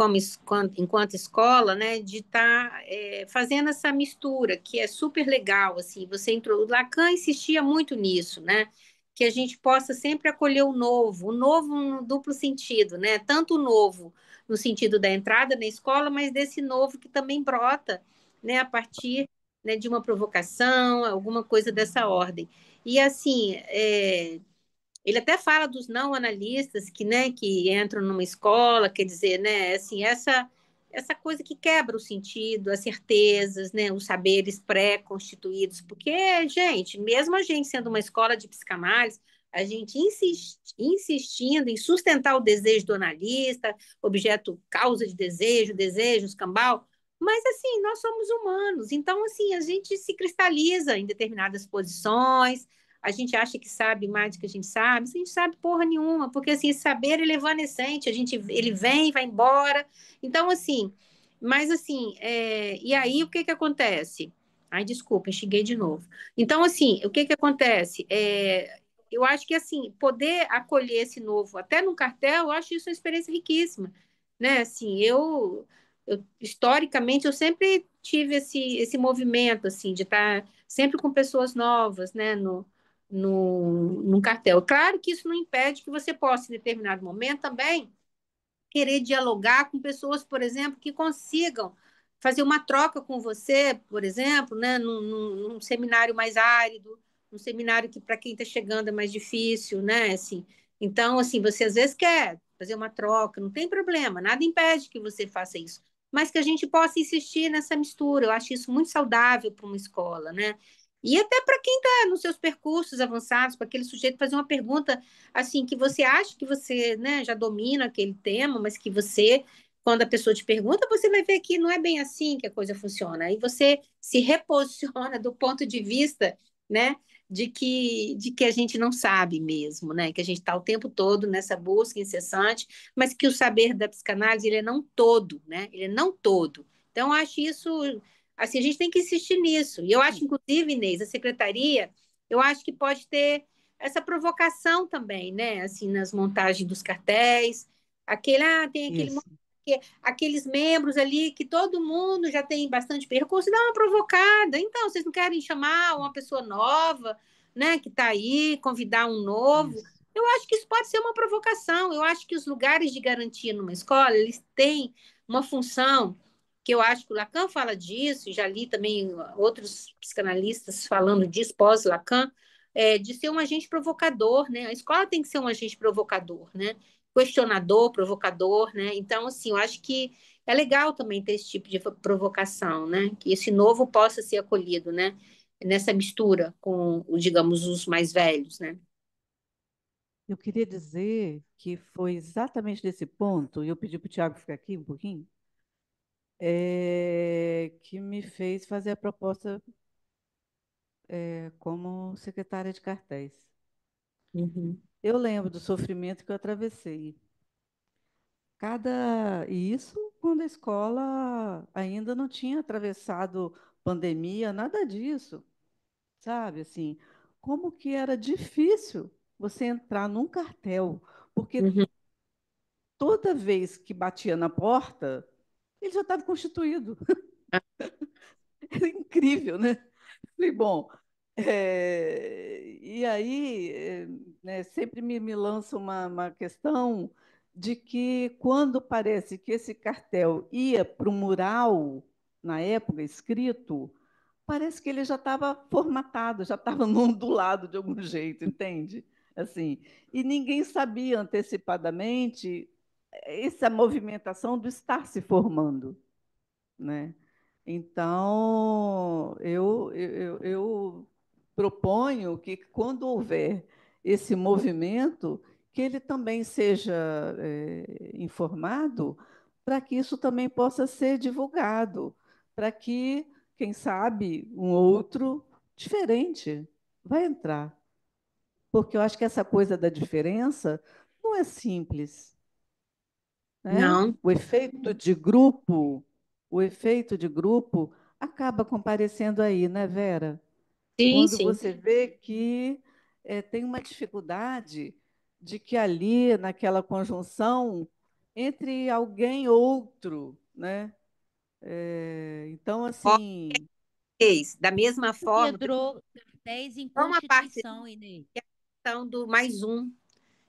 enquanto escola, né, de estar fazendo essa mistura, que é super legal, assim, o Lacan insistia muito nisso, né, que a gente possa sempre acolher o novo no duplo sentido, né, tanto o novo no sentido da entrada na escola, mas desse novo que também brota, né, a partir, né, de uma provocação, alguma coisa dessa ordem. E, assim, ele até fala dos não analistas que, né, que entram numa escola, quer dizer, né, assim, essa coisa que quebra o sentido, as certezas, né, os saberes pré-constituídos, porque, gente, mesmo a gente sendo uma escola de psicanálise, a gente insistindo em sustentar o desejo do analista, objeto, causa de desejo, desejo, escambau, mas assim, nós somos humanos, então assim, a gente se cristaliza em determinadas posições, a gente acha que sabe mais do que a gente sabe porra nenhuma, porque assim, esse saber ele é evanescente, ele vem, vai embora. Então, assim, mas assim, e aí o que que acontece? Ai, desculpa, enxiguei de novo. Então, assim, o que que acontece? Eu acho que assim, poder acolher esse novo, até no cartel, eu acho isso uma experiência riquíssima, né? Assim, historicamente eu sempre tive esse movimento assim de estar sempre com pessoas novas, né, no cartel. Claro que isso não impede que você possa, em determinado momento, também querer dialogar com pessoas, por exemplo, que consigam fazer uma troca com você, por exemplo, né, num seminário mais árido, um seminário que para quem está chegando é mais difícil, né? Assim, então, assim, você às vezes quer fazer uma troca, não tem problema, nada impede que você faça isso, mas que a gente possa insistir nessa mistura. Eu acho isso muito saudável para uma escola, né? E até para quem está nos seus percursos avançados, para aquele sujeito fazer uma pergunta assim, que você acha que você, né, já domina aquele tema, mas que você, quando a pessoa te pergunta, você vai ver que não é bem assim que a coisa funciona. Aí você se reposiciona do ponto de vista, né, de que a gente não sabe mesmo, né, que a gente está o tempo todo nessa busca incessante, mas que o saber da psicanálise, ele é não todo, né, ele é não todo. Então, eu acho isso, assim, a gente tem que insistir nisso. E eu acho, inclusive, Inês, a secretaria, eu acho que pode ter essa provocação também, né? Assim, nas montagens dos cartéis, tem Isso. aqueles membros ali que todo mundo já tem bastante percurso, dá uma provocada. Então, vocês não querem chamar uma pessoa nova, né, que está aí, convidar um novo? Isso. Eu acho que isso pode ser uma provocação. Eu acho que os lugares de garantia numa escola, eles têm uma função que eu acho que o Lacan fala disso, já li também outros psicanalistas falando disso, pós-Lacan, de ser um agente provocador, né? A escola tem que ser um agente provocador, né? Questionador, provocador, né? Então, assim, eu acho que é legal também ter esse tipo de provocação, né? Que esse novo possa ser acolhido, né? Nessa mistura com, digamos, os mais velhos, né? Eu queria dizer que foi exatamente nesse ponto, e eu pedi para o Tiago ficar aqui um pouquinho, que me fez fazer a proposta como secretária de cartéis. Uhum. Eu lembro do sofrimento que eu atravessei. E isso quando a escola ainda não tinha atravessado pandemia, nada disso, sabe? Assim, como que era difícil você entrar num cartel, porque Uhum. toda vez que batia na porta, ele já estava constituído. É incrível, né? Falei, bom, e aí, né, sempre me lança uma questão de que quando parece que esse cartel ia para o mural, na época, escrito, parece que ele já estava formatado, já estava ondulado de algum jeito, entende? Assim, e ninguém sabia antecipadamente essa movimentação do estar se formando, né? Então, eu proponho que, quando houver esse movimento, que ele também seja informado, para que isso também possa ser divulgado, para que, quem sabe, um outro diferente vai entrar. Porque eu acho que essa coisa da diferença não é simples, né? Não, O efeito de grupo acaba comparecendo aí, né, Vera? sim, Quando sim. você vê que tem uma dificuldade de que ali, naquela conjunção, entre alguém e outro, né? Então, assim, Da mesma forma, tem Entrou cartéis em uma parte Constituição, Inês. que é a questão do mais um,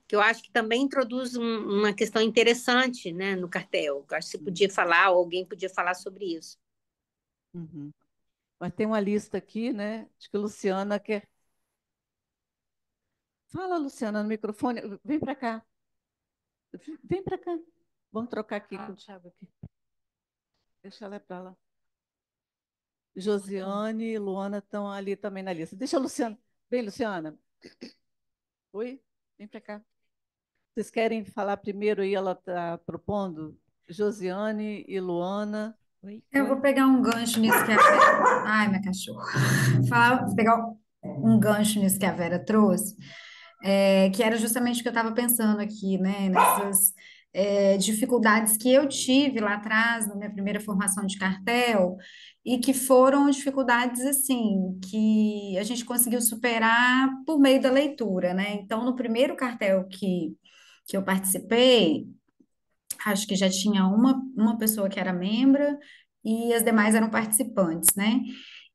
que eu acho que também introduz uma questão interessante, né, no cartel. Eu acho que você podia falar, ou alguém podia falar sobre isso. uhum. Mas tem uma lista aqui, né? Acho que a Luciana quer. Fala, Luciana, no microfone. Vem para cá. Vem para cá. Vamos trocar aqui com o Thiago aqui. Deixa ela para lá. Josiane e Luana estão ali também na lista. Deixa a Luciana. Vem, Luciana. Oi? Vem para cá. Vocês querem falar primeiro aí? Ela está propondo Josiane e Luana. Oi? Eu vou Oi? pegar um gancho nisso que a Vera... Ai, minha cachorra. Vou pegar um gancho nisso que a Vera trouxe, que era justamente o que eu estava pensando aqui, né? Nessas dificuldades que eu tive lá atrás, na minha primeira formação de cartel, e que foram dificuldades, assim, que a gente conseguiu superar por meio da leitura, né? Então, no primeiro cartel que eu participei, acho que já tinha uma pessoa que era membra e as demais eram participantes, né?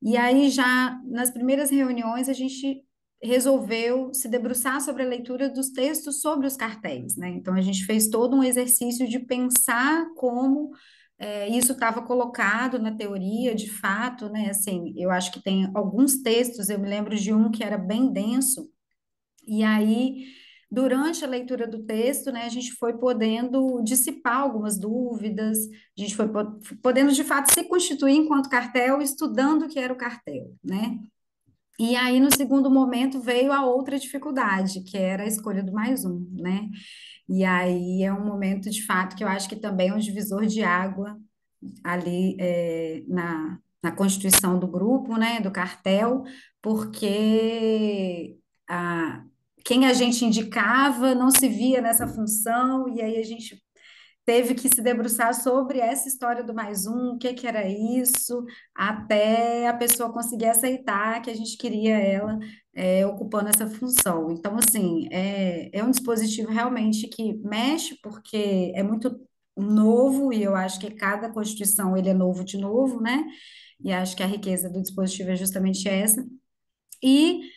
E aí já nas primeiras reuniões a gente resolveu se debruçar sobre a leitura dos textos sobre os cartéis, né? Então a gente fez todo um exercício de pensar como isso estava colocado na teoria, de fato, né? Assim, eu acho que tem alguns textos, eu me lembro de um que era bem denso, e aí, durante a leitura do texto, né, a gente foi podendo dissipar algumas dúvidas, a gente foi podendo, de fato, se constituir enquanto cartel, estudando o que era o cartel, né? E aí, no segundo momento, veio a outra dificuldade, que era a escolha do mais um, né? E aí é um momento, de fato, que eu acho que também é um divisor de água ali na constituição do grupo, né, do cartel, porque a, quem a gente indicava não se via nessa função, e aí a gente teve que se debruçar sobre essa história do mais um, o que que era isso, até a pessoa conseguir aceitar que a gente queria ela ocupando essa função. Então, assim, é um dispositivo realmente que mexe, porque é muito novo, e eu acho que cada Constituição ele é novo de novo, né? E acho que a riqueza do dispositivo é justamente essa. E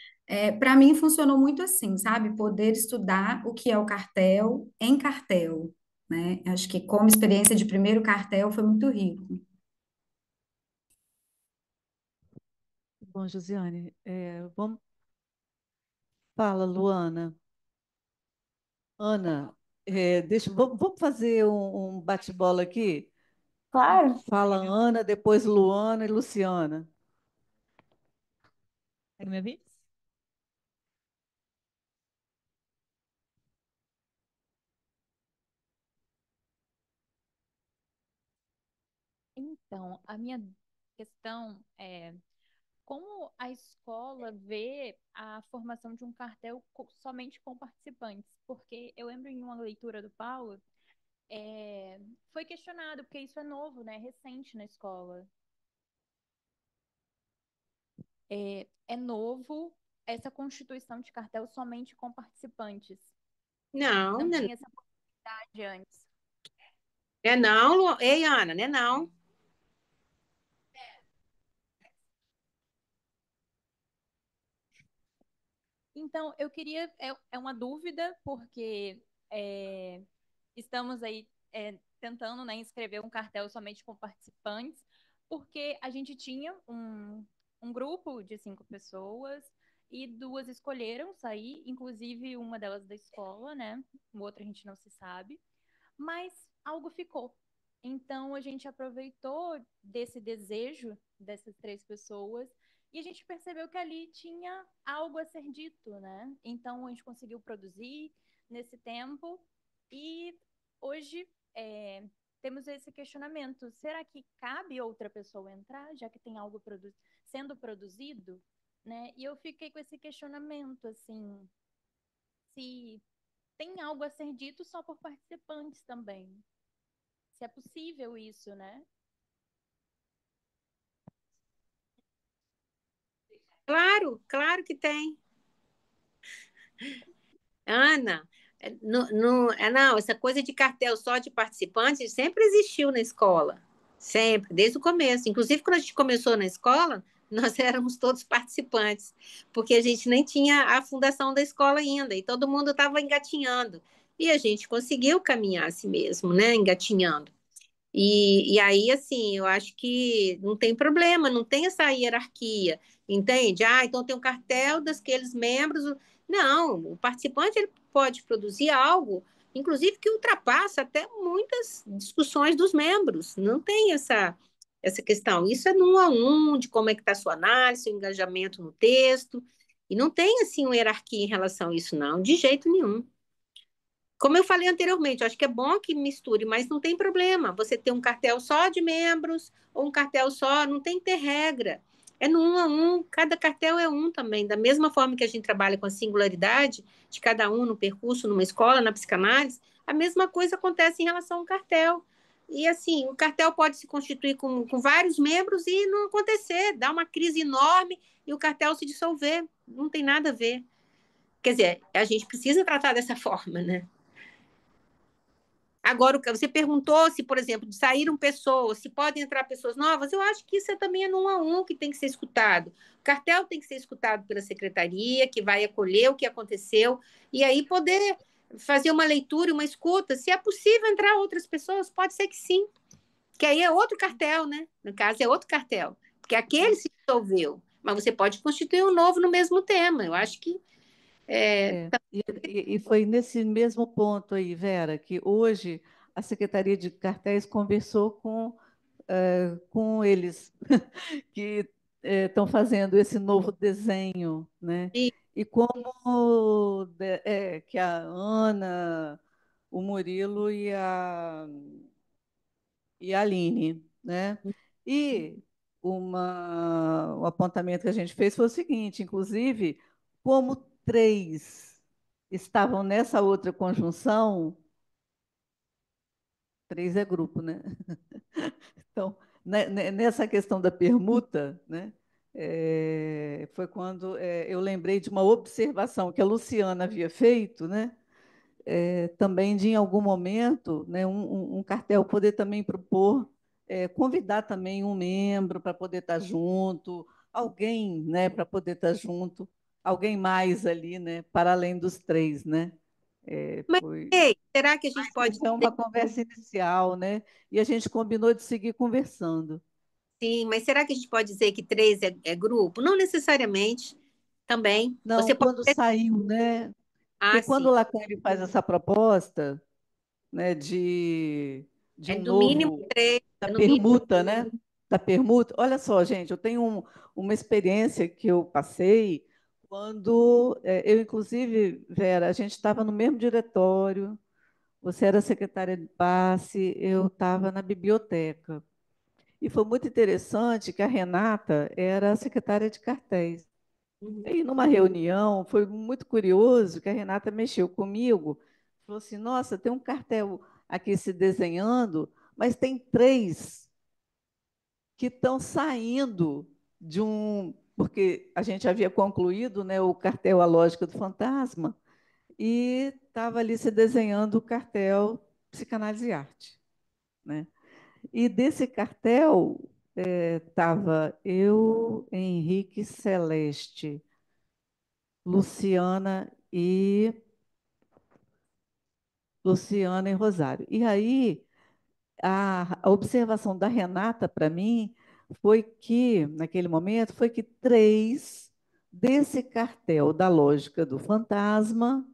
para mim funcionou muito assim, sabe? Poder estudar o que é o cartel em cartel, né? Acho que como experiência de primeiro cartel foi muito rico. Bom, Josiane, vamos. Fala, Luana. Ana, vamos fazer um bate-bola aqui? Claro. Fala Ana, depois Luana e Luciana. É minha vez? Então, a minha questão é como a escola vê a formação de um cartel somente com participantes? Porque eu lembro em uma leitura do Paulo, foi questionado, porque isso é novo, né? Recente na escola. É novo essa constituição de cartel somente com participantes. Não, Não não é tinha essa possibilidade antes. não, Ei, Ana, não é não. Então, eu queria. É uma dúvida, porque é, estamos aí tentando, né, inscrever um cartel somente com participantes, porque a gente tinha um grupo de 5 pessoas e 2 escolheram sair, inclusive uma delas da escola, né? O outro a gente não se sabe, mas algo ficou. Então a gente aproveitou desse desejo dessas 3 pessoas e a gente percebeu que ali tinha algo a ser dito, né? Então a gente conseguiu produzir nesse tempo e hoje temos esse questionamento: será que cabe outra pessoa entrar, já que tem algo sendo produzido, né? E eu fiquei com esse questionamento, assim, se tem algo a ser dito só por participantes também. Se é possível isso, né? Claro, claro que tem. Ana, não, essa coisa de cartel só de participantes sempre existiu na escola. Sempre, desde o começo. Inclusive, quando a gente começou na escola, nós éramos todos participantes, porque a gente nem tinha a fundação da escola ainda, e todo mundo estava engatinhando. E a gente conseguiu caminhar assim mesmo, né? Engatinhando. E aí, assim, eu acho que não tem problema, não tem essa hierarquia, entende? Ah, então tem um cartel daqueles membros. Não, o participante ele pode produzir algo, inclusive que ultrapassa até muitas discussões dos membros. Não tem essa questão. Isso é no 1 a 1, de como é que está a sua análise, seu engajamento no texto. E não tem, assim, uma hierarquia em relação a isso, não, de jeito nenhum. Como eu falei anteriormente, eu acho que é bom que misture, mas não tem problema. Você ter um cartel só de membros ou um cartel só, não tem que ter regra. É no 1 a 1, cada cartel é um também. Da mesma forma que a gente trabalha com a singularidade de cada um no percurso, numa escola, na psicanálise, a mesma coisa acontece em relação ao cartel. E assim, o cartel pode se constituir com vários membros e não acontecer, dar uma crise enorme e o cartel se dissolver. Não tem nada a ver. Quer dizer, a gente precisa tratar dessa forma, né? Agora, você perguntou se, por exemplo, saíram pessoas, se podem entrar pessoas novas. Eu acho que isso também é no 1 a 1 que tem que ser escutado. O cartel tem que ser escutado pela secretaria, que vai acolher o que aconteceu, e aí poder fazer uma leitura, uma escuta. Se é possível entrar outras pessoas, pode ser que sim. Que aí é outro cartel, né? No caso, é outro cartel. Porque aquele se dissolveu. Mas você pode constituir um novo no mesmo tema. Eu acho que E foi nesse mesmo ponto aí, Vera, que hoje a Secretaria de Cartéis conversou com eles, que estão fazendo esse novo desenho, né? E como que a Ana, o Murilo e a Aline, né? E um apontamento que a gente fez foi o seguinte, inclusive, como 3 estavam nessa outra conjunção, 3 é grupo, né? Então, nessa questão da permuta, né? Foi quando eu lembrei de uma observação que a Luciana havia feito, né? Também de, em algum momento, né, um cartel poder também propor, convidar também um membro para poder estar junto, alguém, né, para poder estar junto, alguém mais ali, né, para além dos 3, né? Mas, Foi. ei, será que a gente Mas pode isso é uma conversa inicial, né? E a gente combinou de seguir conversando. Sim, mas será que a gente pode dizer que 3 é grupo? Não necessariamente, também. Não, Você pode quando ter... saiu, né? Porque Ah, quando sim. o Lacan ele faz essa proposta, né, de É um no mínimo novo 3, da é no mínimo. permuta, né? Da permuta. Olha só, gente, eu tenho uma experiência que eu passei quando eu, inclusive, Vera, a gente estava no mesmo diretório, você era secretária de passe, eu estava na biblioteca. E foi muito interessante que a Renata era a secretária de cartéis. Uhum. E numa reunião, foi muito curioso que a Renata mexeu comigo, falou assim: Nossa, tem um cartel aqui se desenhando, mas tem 3 que estão saindo de um. Porque a gente havia concluído, né, o cartel A Lógica do Fantasma, e estava ali se desenhando o cartel Psicanálise e Arte, né? E desse cartel estava eu, Henrique Celeste, Luciana e Rosário. E aí, a observação da Renata para mim foi que, naquele momento, foi que três desse cartel da lógica do fantasma,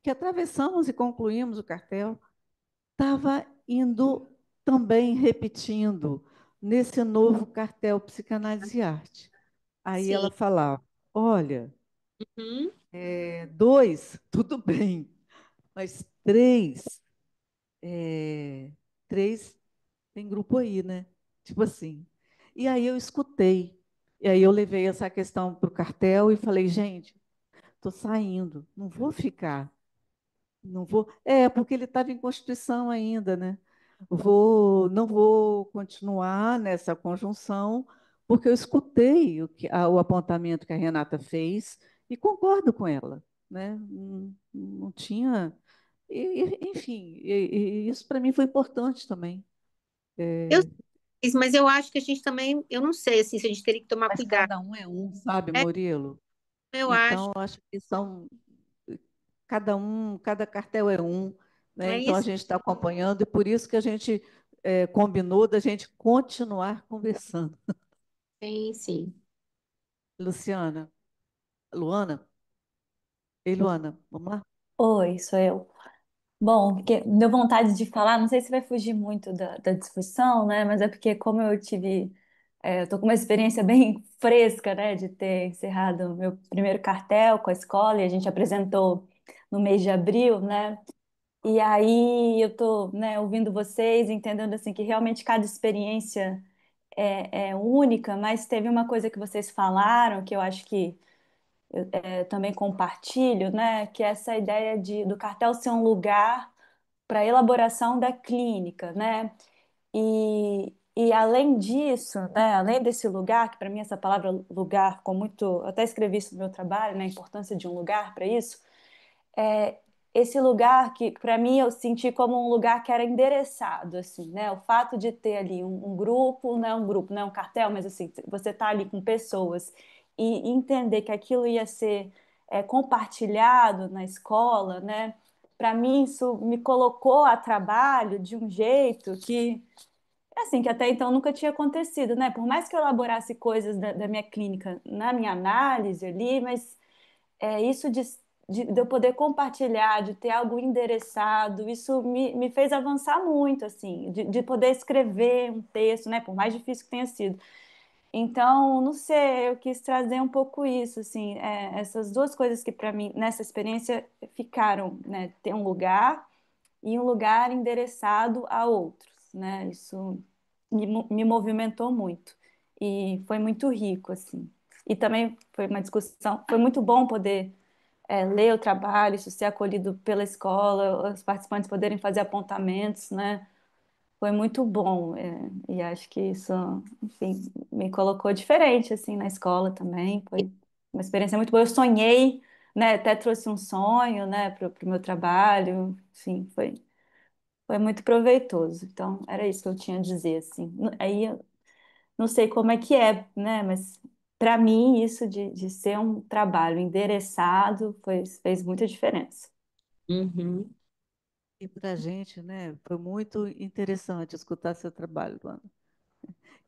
que atravessamos e concluímos o cartel, estava indo também repetindo nesse novo cartel Psicanálise e Arte. Aí ela Sim. falava: olha, Uhum. dois, tudo bem, mas três, é, três tem grupo aí, né? Tipo assim. E aí eu escutei. E aí eu levei essa questão para o cartel e falei, gente, estou saindo, não vou ficar. Não vou. É, porque ele estava em Constituição ainda, né? Não vou continuar nessa conjunção, porque eu escutei o apontamento que a Renata fez e concordo com ela, né? Não tinha. Enfim, e isso para mim foi importante também. Eu É, sei, mas eu acho que a gente também, eu não sei assim, se a gente teria que tomar mas cuidado. cada um é um, sabe, É, Murilo? eu acho, Então, eu acho que são cada um, cada cartel é um, né? é Então a isso. gente está acompanhando e por isso que a gente combinou da gente continuar conversando. Sim, sim. Luciana, Luana, ei Luana, vamos lá? Oi, sou eu. Bom, porque deu vontade de falar, não sei se vai fugir muito da discussão, né? Mas é porque como eu tive, eu tô com uma experiência bem fresca, né? De ter encerrado o meu primeiro cartel com a escola e a gente apresentou no mês de abril, né? E aí eu tô, né, ouvindo vocês, entendendo assim que realmente cada experiência é única, mas teve uma coisa que vocês falaram que eu acho que eu também compartilho, né? Que é essa ideia do cartel ser um lugar para elaboração da clínica, né? E além disso, né, além desse lugar, que para mim essa palavra lugar ficou muito, eu até escrevi isso no meu trabalho, né, a importância de um lugar para isso, é esse lugar que para mim eu senti como um lugar que era endereçado, assim, né, o fato de ter ali um grupo, não é um grupo, não é um cartel, mas assim, você tá ali com pessoas e entender que aquilo ia ser compartilhado na escola, né, para mim isso me colocou a trabalho de um jeito que assim, que até então nunca tinha acontecido, né? Por mais que eu elaborasse coisas da minha clínica na minha análise ali, mas isso de eu poder compartilhar, de ter algo endereçado, isso me fez avançar muito, assim, de poder escrever um texto, né? Por mais difícil que tenha sido. Então, não sei, eu quis trazer um pouco isso, assim, essas duas coisas que para mim, nessa experiência, ficaram, né? Ter um lugar e um lugar endereçado a outros, né? Isso me movimentou muito e foi muito rico, assim. E também foi uma discussão, foi muito bom poder ler o trabalho, isso ser acolhido pela escola, os participantes poderem fazer apontamentos, né? Foi muito bom, e acho que isso, enfim, me colocou diferente, assim, na escola também, foi uma experiência muito boa. Eu sonhei, né, até trouxe um sonho, né, para o meu trabalho, enfim, foi muito proveitoso. Então, era isso que eu tinha a dizer, assim. Aí, eu não sei como é que é, né? Mas, para mim, isso de ser um trabalho endereçado fez muita diferença. Uhum. E para a gente, né, foi muito interessante escutar seu trabalho, Luana.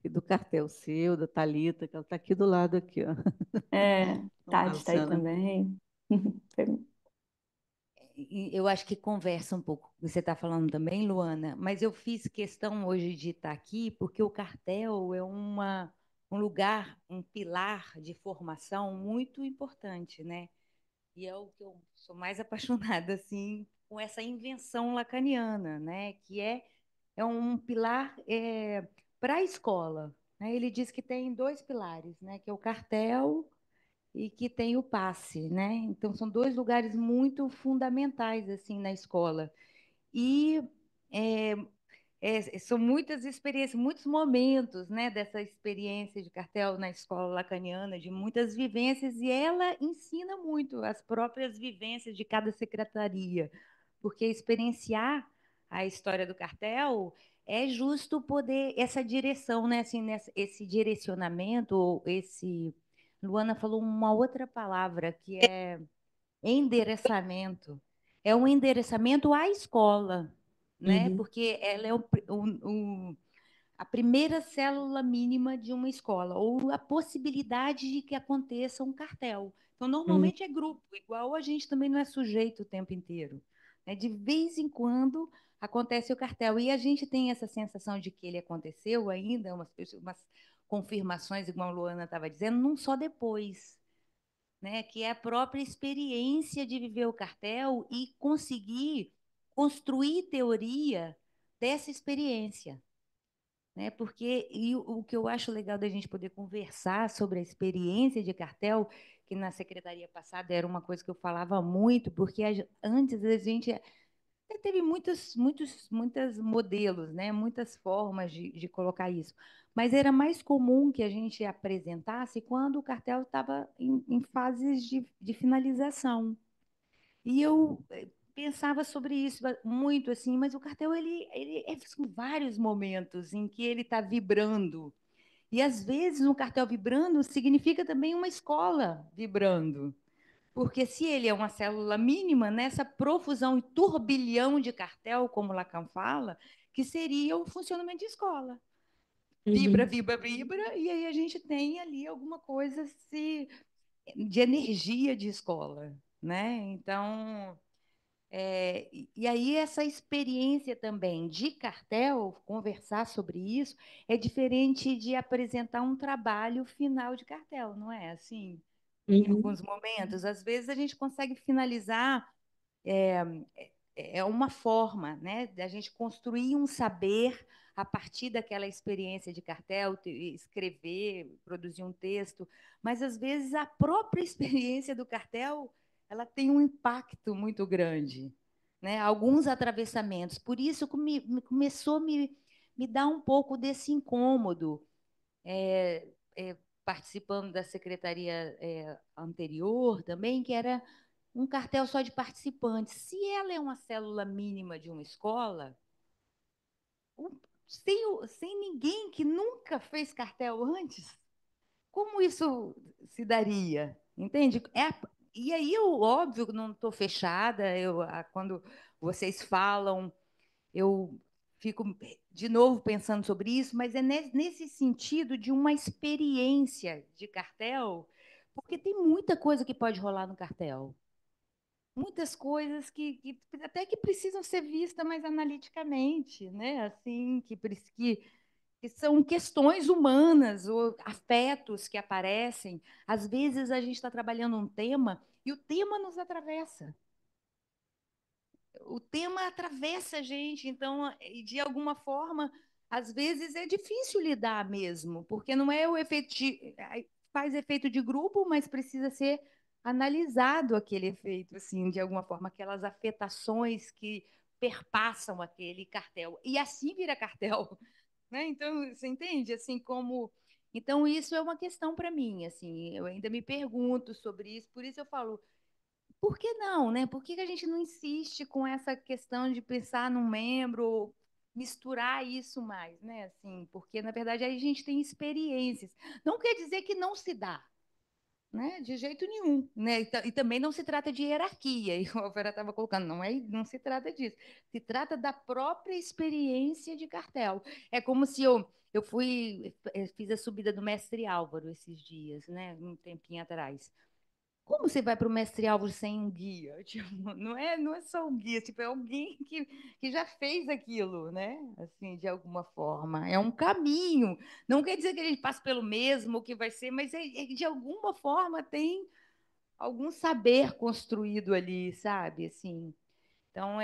E do cartel seu, da Thalita, que ela está aqui do lado, aqui, ó. Vamos lá, Tati está aí Luciana. também. Foi- E eu acho que conversa um pouco. Você está falando também, Luana, mas eu fiz questão hoje de estar aqui porque o cartel é um lugar, um pilar de formação muito importante, né? E é o que eu sou mais apaixonada, assim, com essa invenção lacaniana, né? Que é um pilar para a escola, né? Ele diz que tem dois pilares, né? Que é o cartel e que tem o passe, né? Então são dois lugares muito fundamentais assim na escola. E é, são muitas experiências, muitos momentos, né, dessa experiência de cartel na escola lacaniana, de muitas vivências, e ela ensina muito as próprias vivências de cada secretaria, porque experienciar a história do cartel é justo poder essa direção, né, assim, esse direcionamento, ou esse Luana falou uma outra palavra que é endereçamento. É um endereçamento à escola, né? Porque ela é a primeira célula mínima de uma escola, ou a possibilidade de que aconteça um cartel. Então, normalmente é grupo, igual a gente também não é sujeito o tempo inteiro, né? De vez em quando acontece o cartel, e a gente tem essa sensação de que ele aconteceu ainda, umas confirmações, igual a Luana estava dizendo, não só depois, né? Que é a própria experiência de viver o cartel e conseguir construir teoria dessa experiência, né? Porque o que eu acho legal da gente poder conversar sobre a experiência de cartel, que na secretaria passada era uma coisa que eu falava muito, porque antes a gente teve muitos modelos, né? Muitas formas de colocar isso. Mas era mais comum que a gente apresentasse quando o cartel estava em fases de finalização. E eu pensava sobre isso muito assim, mas o cartel são vários momentos em que ele está vibrando. E às vezes um cartel vibrando significa também uma escola vibrando. Porque se ele é uma célula mínima, nessa profusão e turbilhão de cartel, como Lacan fala, que seria o funcionamento de escola. Vibra, vibra, vibra, e aí a gente tem ali alguma coisa de energia de escola, né? Então, e aí essa experiência também de cartel, conversar sobre isso, é diferente de apresentar um trabalho final de cartel, não é? Assim, em alguns momentos, às vezes a gente consegue finalizar é, é uma forma, né, da gente construir um saber a partir daquela experiência de cartel, escrever, produzir um texto, mas às vezes a própria experiência do cartel, ela tem um impacto muito grande, né? Alguns atravessamentos. Por isso começou a me dar um pouco desse incômodo, é, participando da secretaria anterior também, que era um cartel só de participantes. Se ela é uma célula mínima de uma escola, sem ninguém que nunca fez cartel antes, como isso se daria? Entende? E aí, eu, óbvio, não estou fechada, quando vocês falam, eu fico de novo pensando sobre isso, mas é nesse sentido de uma experiência de cartel, porque tem muita coisa que pode rolar no cartel. Muitas coisas que até que precisam ser vistas mais analiticamente, né? Assim, que são questões humanas ou afetos que aparecem. Às vezes a gente está trabalhando um tema e o tema nos atravessa. O tema atravessa a gente, então, de alguma forma, às vezes é difícil lidar mesmo, porque não é o efeito faz efeito de grupo, mas precisa ser analisado aquele efeito, assim, de alguma forma, aquelas afetações que perpassam aquele cartel. E assim vira cartel, né? Então, você entende? Assim como... Então, isso é uma questão para mim, assim, eu ainda me pergunto sobre isso, por isso eu falo, por que não, né? Por que que a gente não insiste com essa questão de pensar num membro, misturar isso mais, né? Assim, porque, na verdade, aí a gente tem experiências. Não quer dizer que não se dá, né? De jeito nenhum, né? E também não se trata de hierarquia, igual a Vera estava colocando, não se trata disso. Se trata da própria experiência de cartel. É como se eu fiz a subida do Mestre Álvaro esses dias, né? Um tempinho atrás. Como você vai para o Mestre Álvaro sem um guia? Tipo, não é só um guia, tipo, é alguém que já fez aquilo, né? Assim, de alguma forma. É um caminho. Não quer dizer que a gente passe pelo mesmo, que vai ser, mas de alguma forma tem algum saber construído ali, sabe? Assim, então,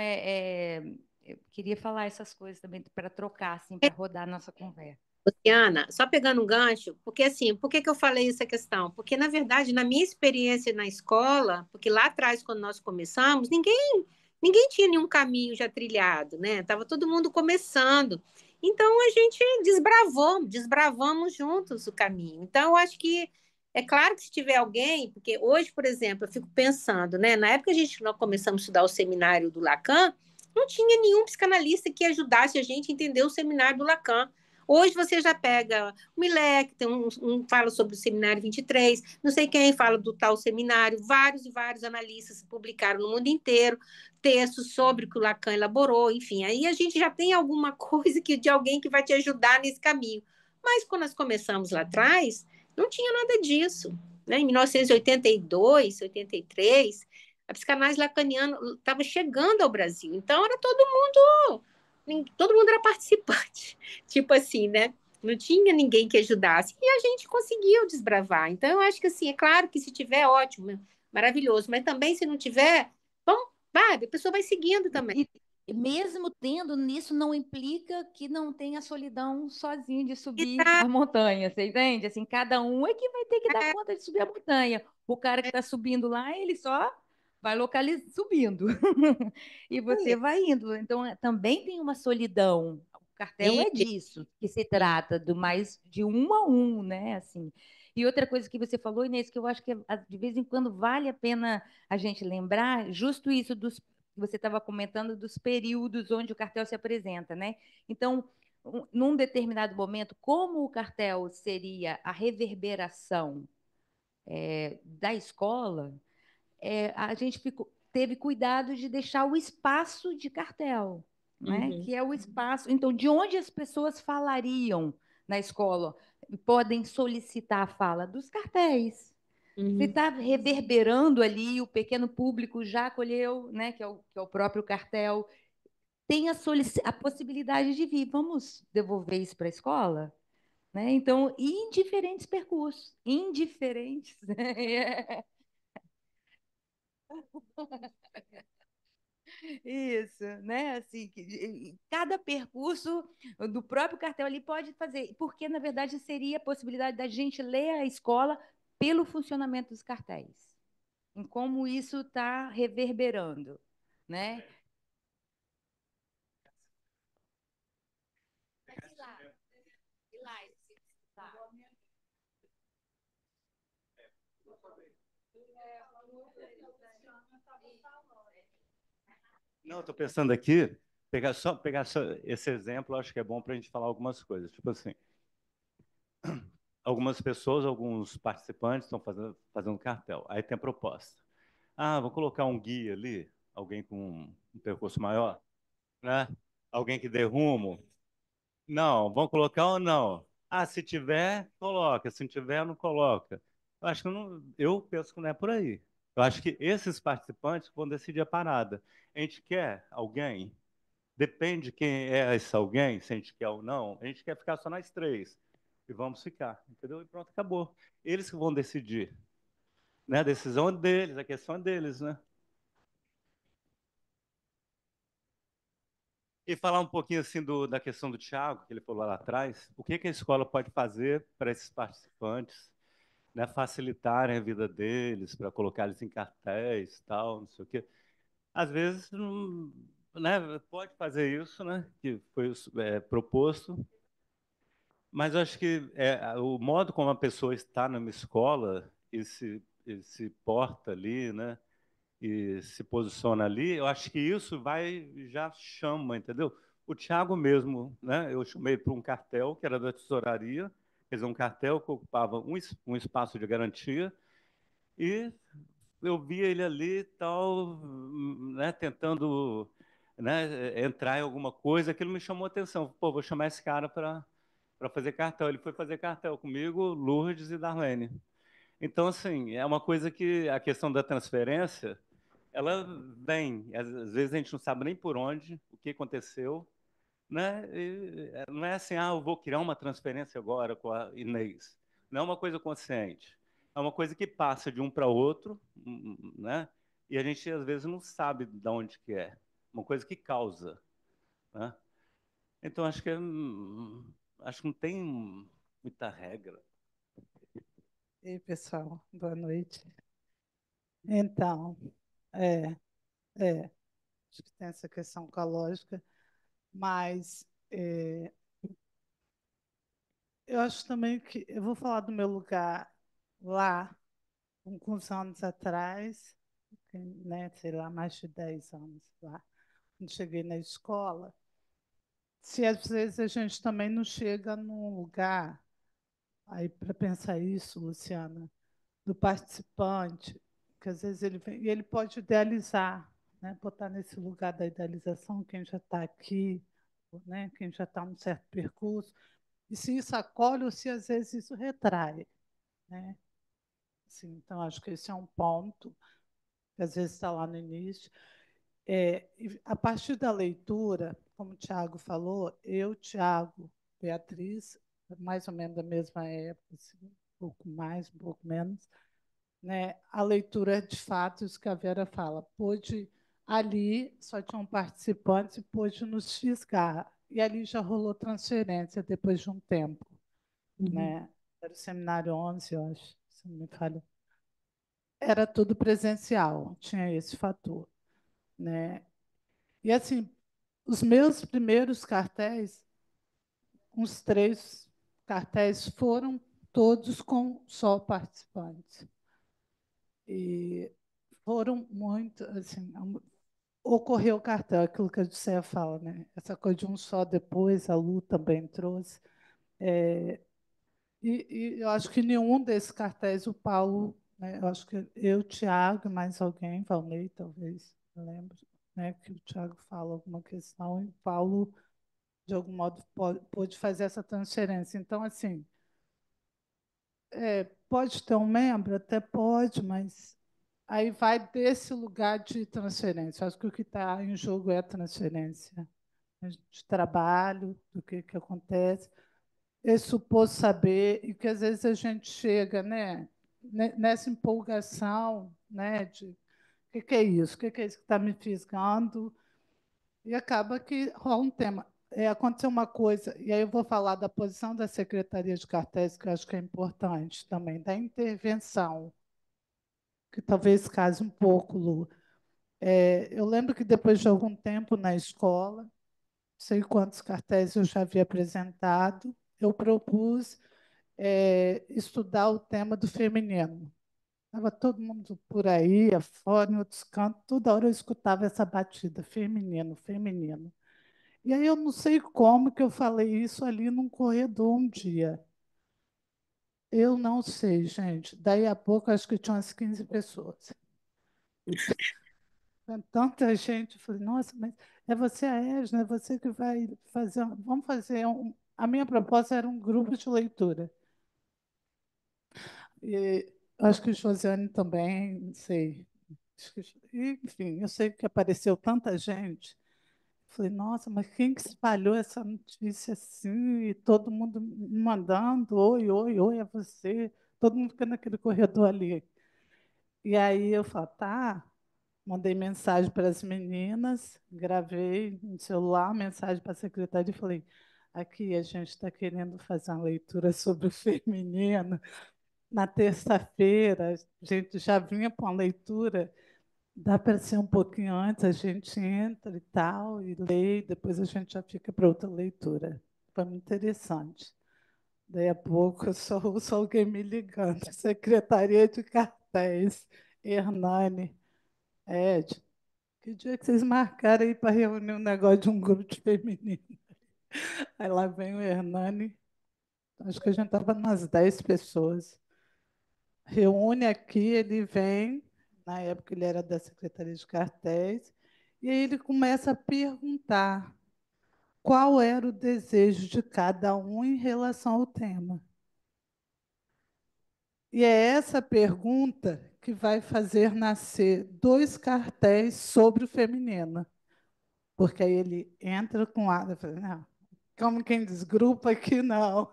eu queria falar essas coisas também para trocar, assim, para rodar a nossa conversa. Luciana, só pegando um gancho, porque assim, por que que eu falei essa questão? Porque, na verdade, na minha experiência na escola, porque lá atrás, quando nós começamos, ninguém tinha nenhum caminho já trilhado, né? Tava todo mundo começando. Então, a gente desbravamos juntos o caminho. Então, eu acho que, é claro que se tiver alguém, porque hoje, por exemplo, eu fico pensando, né? Na época nós começamos a estudar o seminário do Lacan, não tinha nenhum psicanalista que ajudasse a gente a entender o seminário do Lacan. Hoje você já pega o Milec, tem fala sobre o Seminário 23, não sei quem fala do tal seminário, vários e vários analistas publicaram no mundo inteiro textos sobre o que o Lacan elaborou, enfim, aí a gente já tem alguma coisa de alguém que vai te ajudar nesse caminho. Mas quando nós começamos lá atrás, não tinha nada disso. Né? Em 1982, 83, a psicanálise lacaniana estava chegando ao Brasil. Então, era todo mundo era participante. Tipo assim, né? Não tinha ninguém que ajudasse. E a gente conseguiu desbravar. Então, eu acho que, assim, é claro que se tiver, ótimo, maravilhoso. Mas também, se não tiver, bom, vai, a pessoa vai seguindo também. E mesmo tendo, nisso não implica que não tenha solidão sozinho de subir Exato. a montanha, você entende? Assim, cada um é que vai ter que dar conta de subir a montanha. O cara que está subindo lá, ele só vai localizar subindo. E você vai indo. Então, também tem uma solidão. O cartel é disso que se trata, do mais de um a um, né? Assim. E outra coisa que você falou, Inês, que eu acho que de vez em quando vale a pena a gente lembrar, justo isso dos você estava comentando dos períodos onde o cartel se apresenta, né? Então, num determinado momento, como o cartel seria a reverberação da escola, a gente teve cuidado de deixar o espaço de cartel, né? Uhum. Que é o espaço. Então, de onde as pessoas falariam na escola? Podem solicitar a fala dos cartéis. Você está reverberando ali, o pequeno público já acolheu, né, que é o próprio cartel. Tem a possibilidade de vir, vamos devolver isso para a escola? Né? Então, em diferentes percursos, indiferentes. Isso, né? Assim, cada percurso do próprio cartel ali pode fazer, porque na verdade seria a possibilidade da gente ler a escola pelo funcionamento dos cartéis, em como isso está reverberando, né? Não, estou pensando aqui, pegar só esse exemplo, acho que é bom para a gente falar algumas coisas. Tipo assim, algumas pessoas, alguns participantes estão fazendo cartel. Aí tem a proposta. Ah, vou colocar um guia ali, alguém com um percurso maior, né? Alguém que dê rumo. Não, vão colocar ou não? Ah, se tiver, coloca. Se não tiver, não coloca. Eu acho que não, eu penso que não é por aí. Eu acho que esses participantes vão decidir a parada. A gente quer alguém, depende de quem é esse alguém, se a gente quer ou não, a gente quer ficar só nós três. E vamos ficar, entendeu? E pronto, acabou. Eles que vão decidir. Né? A decisão é deles, a questão é deles, né? E falar um pouquinho assim da questão do Thiago, que ele falou lá atrás, o que que a escola pode fazer para esses participantes, né, facilitarem a vida deles, para colocar eles em cartéis, tal, não sei o quê. Às vezes, não, né, pode fazer isso, né, que foi proposto, mas eu acho que o modo como a pessoa está numa escola e se porta ali, né, e se posiciona ali, eu acho que isso já chama, entendeu? O Thiago mesmo, né? Eu chamei para um cartel que era da tesouraria, quer dizer, um cartel que ocupava um espaço de garantia, e eu via ele ali tal, né? Tentando, né? Entrar em alguma coisa, aquilo me chamou a atenção. Pô, vou chamar esse cara para fazer cartel. Ele foi fazer cartel comigo, Lourdes e Darlene. Então, assim, é uma coisa que a questão da transferência ela vem. Às vezes a gente não sabe nem por onde, o que aconteceu, né? Não é assim, eu vou criar uma transferência agora com a Inês. Não é uma coisa consciente. É uma coisa que passa de um para outro, né? E a gente às vezes não sabe de onde que é. Uma coisa que causa, né? Então acho que não tem muita regra. Ei, pessoal, boa noite. Então, é, acho que tem essa questão com a lógica, mas eu acho também que eu vou falar do meu lugar lá, alguns anos atrás, né, sei lá, mais de 10 anos lá, quando cheguei na escola, se às vezes a gente também não chega num lugar, aí para pensar isso, Luciana, do participante, que às vezes ele vem, e ele pode idealizar, né? Botar nesse lugar da idealização quem já está aqui, né? Quem já está num certo percurso, e se isso acolhe ou se às vezes isso retrai, né? Assim, então, acho que esse é um ponto, que às vezes está lá no início. E a partir da leitura, como o Tiago falou, eu, Tiago, Beatriz, mais ou menos da mesma época, assim, um pouco mais, um pouco menos, né? A leitura, de fato, isso que a Vera fala, pôde ali, só tinham participantes, e pôde nos fisgar. E ali já rolou transferência depois de um tempo. Né? Era o seminário 11, eu acho, se não me falha. Era tudo presencial, tinha esse fator. Né? E, assim, os meus primeiros cartéis, uns 3 cartéis, foram todos com só participantes. E foram muito, assim, ocorreu o cartel, aquilo que a Odisseia fala, né? Essa coisa de um só depois, a Lu também trouxe. É, e eu acho que nenhum desses cartéis o Paulo, né? Eu acho que eu, Tiago, mais alguém, Valnei, talvez, não lembro, né? Que o Tiago fala alguma questão e o Paulo, de algum modo, pôde fazer essa transferência. Então, assim, pode ter um membro? Até pode, mas aí vai desse lugar de transferência. Acho que o que está em jogo é a transferência, né, de trabalho, do que acontece, esse suposto saber, e que às vezes a gente chega, né, nessa empolgação, né, de que é isso, que é isso que está me fisgando, e acaba que rola um tema. Aconteceu uma coisa, e aí eu vou falar da posição da Secretaria de Cartéis, que eu acho que é importante também, da intervenção, que talvez case um pouco, Lu. Eu lembro que depois de algum tempo na escola, não sei quantos cartéis eu já havia apresentado, eu propus estudar o tema do feminino. Estava todo mundo por aí, afora, em outros cantos, toda hora eu escutava essa batida, feminino, feminino. E aí eu não sei como que eu falei isso ali num corredor um dia. Eu não sei, gente. Daí a pouco, acho que tinha umas 15 pessoas. Tanta gente, eu falei, nossa, mas é você a Edna, é você que vai fazer. Vamos fazer um. A minha proposta era um grupo de leitura. E acho que o Josiane também, não sei. Enfim, eu sei que apareceu tanta gente. Falei, nossa, mas quem que espalhou essa notícia assim? E todo mundo me mandando, oi, oi, oi, é você. Todo mundo fica naquele corredor ali. E aí eu falo, tá. Mandei mensagem para as meninas, gravei no celular, mensagem para a secretária e falei, aqui a gente está querendo fazer uma leitura sobre o feminino. Na terça-feira, a gente já vinha para uma leitura, dá para ser um pouquinho antes, a gente entra e tal, e lê, e depois a gente já fica para outra leitura. Foi muito interessante. Daí a pouco eu só ouço alguém me ligando, Secretaria de Cartéis, Hernani, Ed, que dia que vocês marcaram aí para reunir um negócio de um grupo de feminino? Aí lá vem o Hernani, acho que a gente estava umas 10 pessoas. Reúne aqui, ele vem, na época ele era da Secretaria de Cartéis, e aí ele começa a perguntar qual era o desejo de cada um em relação ao tema. E é essa pergunta que vai fazer nascer 2 cartéis sobre o feminino. Porque aí ele entra com a. Eu falei, não, como quem desgrupa aqui, não.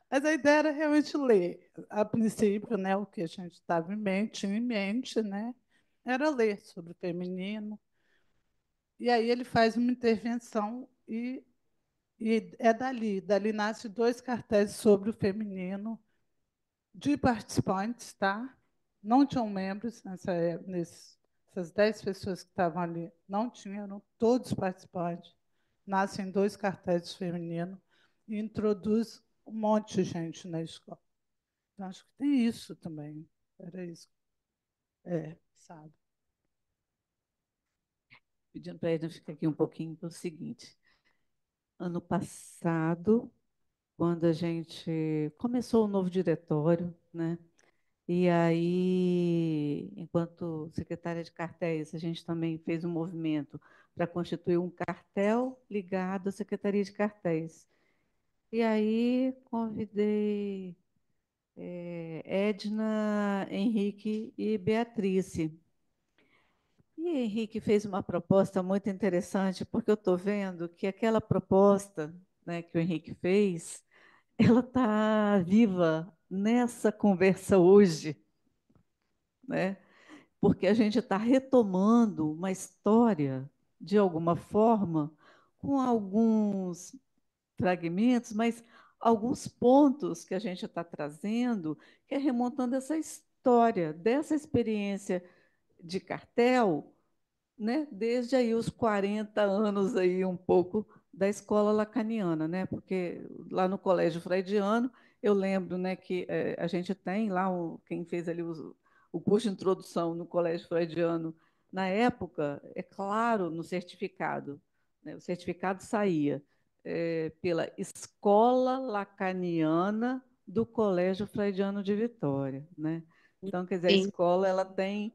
Mas a ideia era realmente ler. A princípio, né, o que a gente estava tinha em mente, né, era ler sobre o feminino. E aí ele faz uma intervenção e é dali nasce 2 cartéis sobre o feminino de participantes, tá? Não tinham membros essas 10 pessoas que estavam ali, não tinham, eram todos participantes. Nascem 2 cartéis femininos e introduz um monte de gente na escola. Então, acho que tem isso também. Era isso. Sabe? Pedindo para a Edna ficar aqui um pouquinho, é o seguinte. ano passado, quando a gente começou o novo diretório, né? E aí, enquanto secretária de cartéis, a gente também fez um movimento para constituir um cartel ligado à Secretaria de Cartéis. E aí convidei Edna, Henrique e Beatrice. E Henrique fez uma proposta muito interessante, porque eu estou vendo que aquela proposta, né, que o Henrique fez, ela está viva nessa conversa hoje, né? Porque a gente está retomando uma história, de alguma forma, com alguns fragmentos, mas alguns pontos que a gente está trazendo, que é remontando essa história, dessa experiência de cartel, né, desde aí os 40 anos aí um pouco da escola lacaniana, né? Porque lá no Colégio Freudiano, eu lembro, né, que a gente tem lá quem fez ali o curso de introdução no Colégio Freudiano na época, é claro, no certificado, né? O certificado saía pela Escola Lacaniana do Colégio Freudiano de Vitória, né? Então, quer dizer, a Sim. escola ela tem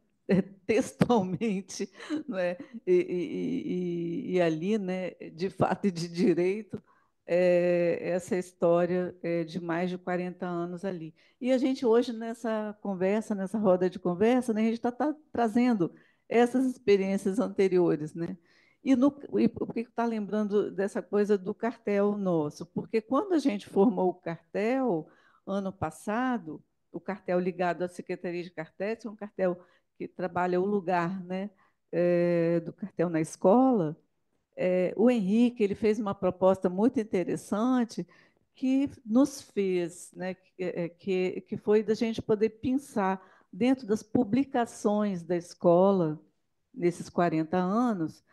textualmente, não é? E ali, né, de fato e de direito, essa história de mais de 40 anos ali. E a gente hoje, nessa conversa, nessa roda de conversa, né, a gente está trazendo essas experiências anteriores, né? E por que está lembrando dessa coisa do cartel nosso? Porque quando a gente formou o cartel, ano passado, o cartel ligado à Secretaria de Cartéis, é um cartel que trabalha o lugar, né, do cartel na escola, o Henrique ele fez uma proposta muito interessante que nos fez, né, que foi da gente poder pensar dentro das publicações da escola, nesses 40 anos,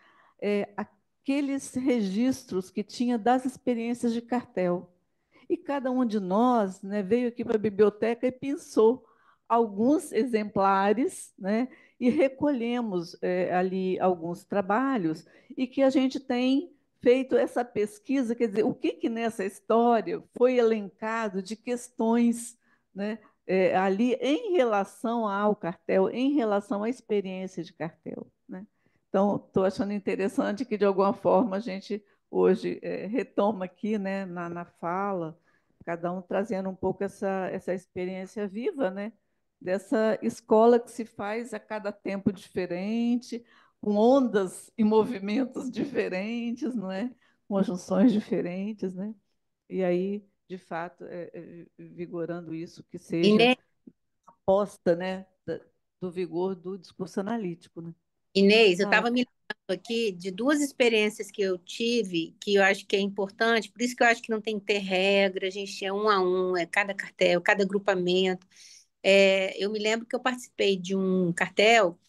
aqueles registros que tinha das experiências de cartel. E cada um de nós, né, veio aqui para a biblioteca e pensou alguns exemplares, né, e recolhemos ali alguns trabalhos e que a gente tem feito essa pesquisa, quer dizer, o que que nessa história foi elencado de questões, né, ali em relação ao cartel, em relação à experiência de cartel, né? Então, estou achando interessante que, de alguma forma, a gente hoje retoma aqui, né, na fala, cada um trazendo um pouco essa experiência viva, né, dessa escola que se faz a cada tempo diferente, com ondas e movimentos diferentes, não é? Com junções diferentes, né? E aí, de fato, vigorando isso, que seja Inês, aposta, né, do vigor do discurso analítico, né? Inês, eu Fala. estava me lembrando aqui de duas experiências que eu tive, que eu acho que é importante, por isso que eu acho que não tem que ter regra, a gente é um a um, é cada cartel, cada agrupamento. Eu me lembro que eu participei de um cartel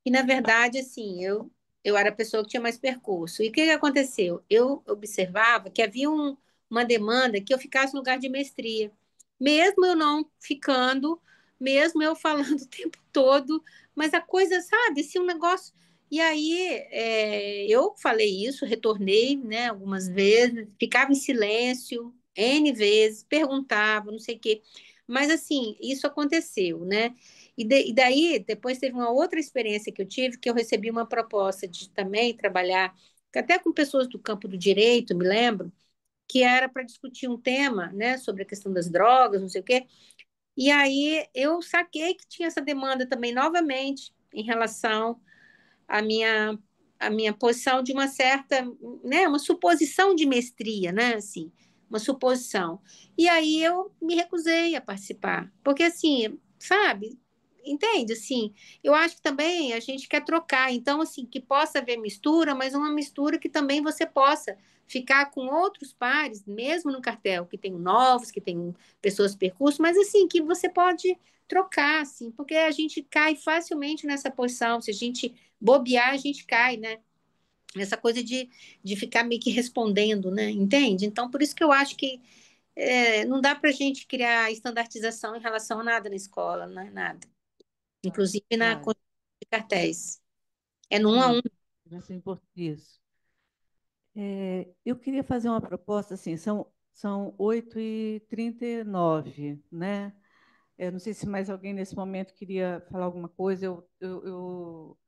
e, na verdade, assim, eu era a pessoa que tinha mais percurso. E o que que aconteceu? Eu observava que havia uma demanda que eu ficasse no lugar de mestria. Mesmo eu não ficando, mesmo eu falando o tempo todo, mas a coisa, sabe, assim, um negócio. E aí, eu falei isso, retornei, né, algumas vezes, ficava em silêncio, N vezes, perguntava, não sei o quê. Mas, assim, isso aconteceu, né? E daí, depois teve uma outra experiência que eu tive, que eu recebi uma proposta de também trabalhar, até com pessoas do campo do direito, me lembro, que era para discutir um tema, né, sobre a questão das drogas, não sei o quê. E aí eu saquei que tinha essa demanda também, novamente, em relação à à minha posição de uma certa, né, uma suposição de mestria, né, assim, uma suposição. E aí eu me recusei a participar, porque assim, sabe, entende, assim, eu acho que também a gente quer trocar, então, assim, que possa haver mistura, mas uma mistura que também você possa ficar com outros pares, mesmo no cartel, que tem novos, que tem pessoas percurso, mas assim, que você pode trocar, assim, porque a gente cai facilmente nessa posição, se a gente bobear, a gente cai, né? Essa coisa de ficar meio que respondendo, né? Entende? Então, por isso que eu acho que não dá para a gente criar estandartização em relação a nada na escola, não é nada. Inclusive na construção de cartéis. É no um a um. Sim, vai ser importante isso. Eu queria fazer uma proposta, assim, são 8h39, né? Eu não sei se mais alguém nesse momento queria falar alguma coisa. Eu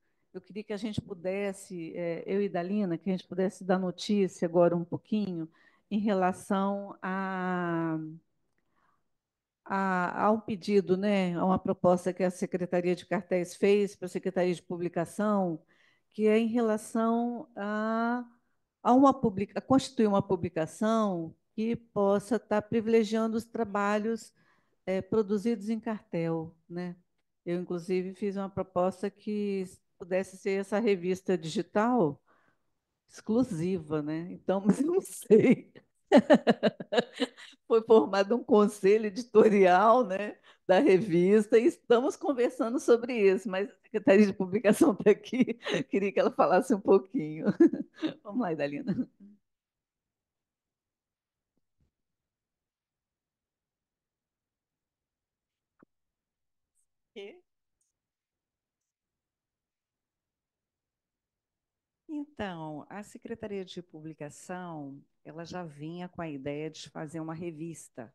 queria que a gente pudesse, eu e Dalina, que a gente pudesse dar notícia agora um pouquinho em relação a um pedido, né, a uma proposta que a Secretaria de Cartéis fez para a Secretaria de Publicação, que é em relação a constituir uma publicação que possa estar privilegiando os trabalhos produzidos em cartel, né? Eu, inclusive, fiz uma proposta que pudesse ser essa revista digital exclusiva, né? Então, mas eu não sei. Foi formado um conselho editorial, né, da revista, e estamos conversando sobre isso, mas a Secretaria de Publicação está aqui, queria que ela falasse um pouquinho. Vamos lá, Idalina. Então, a Secretaria de Publicação, ela já vinha com a ideia de fazer uma revista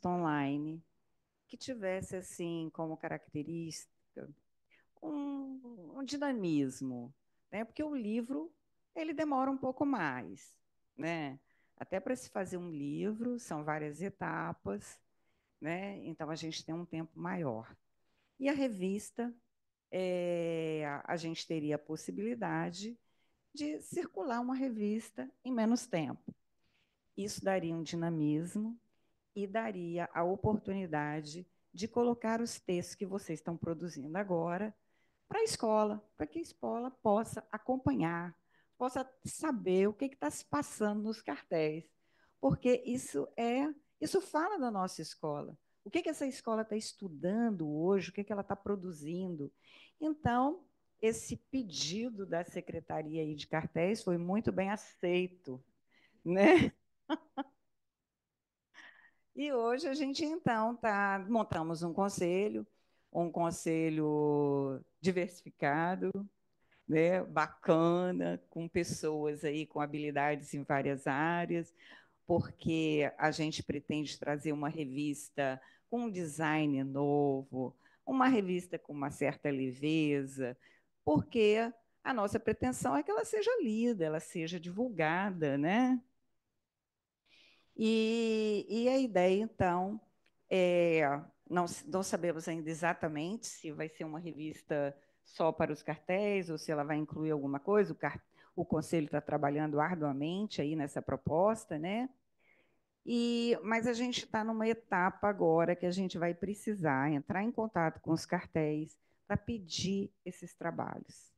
online que tivesse assim como característica um dinamismo, né? Porque o livro ele demora um pouco mais, né? Até para se fazer um livro são várias etapas, né? Então a gente tem um tempo maior. E a revista, a gente teria a possibilidade de circular uma revista em menos tempo. Isso daria um dinamismo e daria a oportunidade de colocar os textos que vocês estão produzindo agora para a escola, para que a escola possa acompanhar, possa saber o que está se passando nos cartéis, porque isso fala da nossa escola. O que essa escola está estudando hoje, o que ela está produzindo. Então, esse pedido da Secretaria aí de Cartéis foi muito bem aceito, né? E hoje a gente, então, montamos um conselho diversificado, né, bacana, com pessoas aí com habilidades em várias áreas, porque a gente pretende trazer uma revista com um design novo, uma revista com uma certa leveza, porque a nossa pretensão é que ela seja lida, ela seja divulgada, né? E a ideia, então, é, não sabemos ainda exatamente se vai ser uma revista só para os cartéis ou se ela vai incluir alguma coisa. O Conselho está trabalhando arduamente aí nessa proposta, né? Mas a gente está numa etapa agora que a gente vai precisar entrar em contato com os cartéis para pedir esses trabalhos,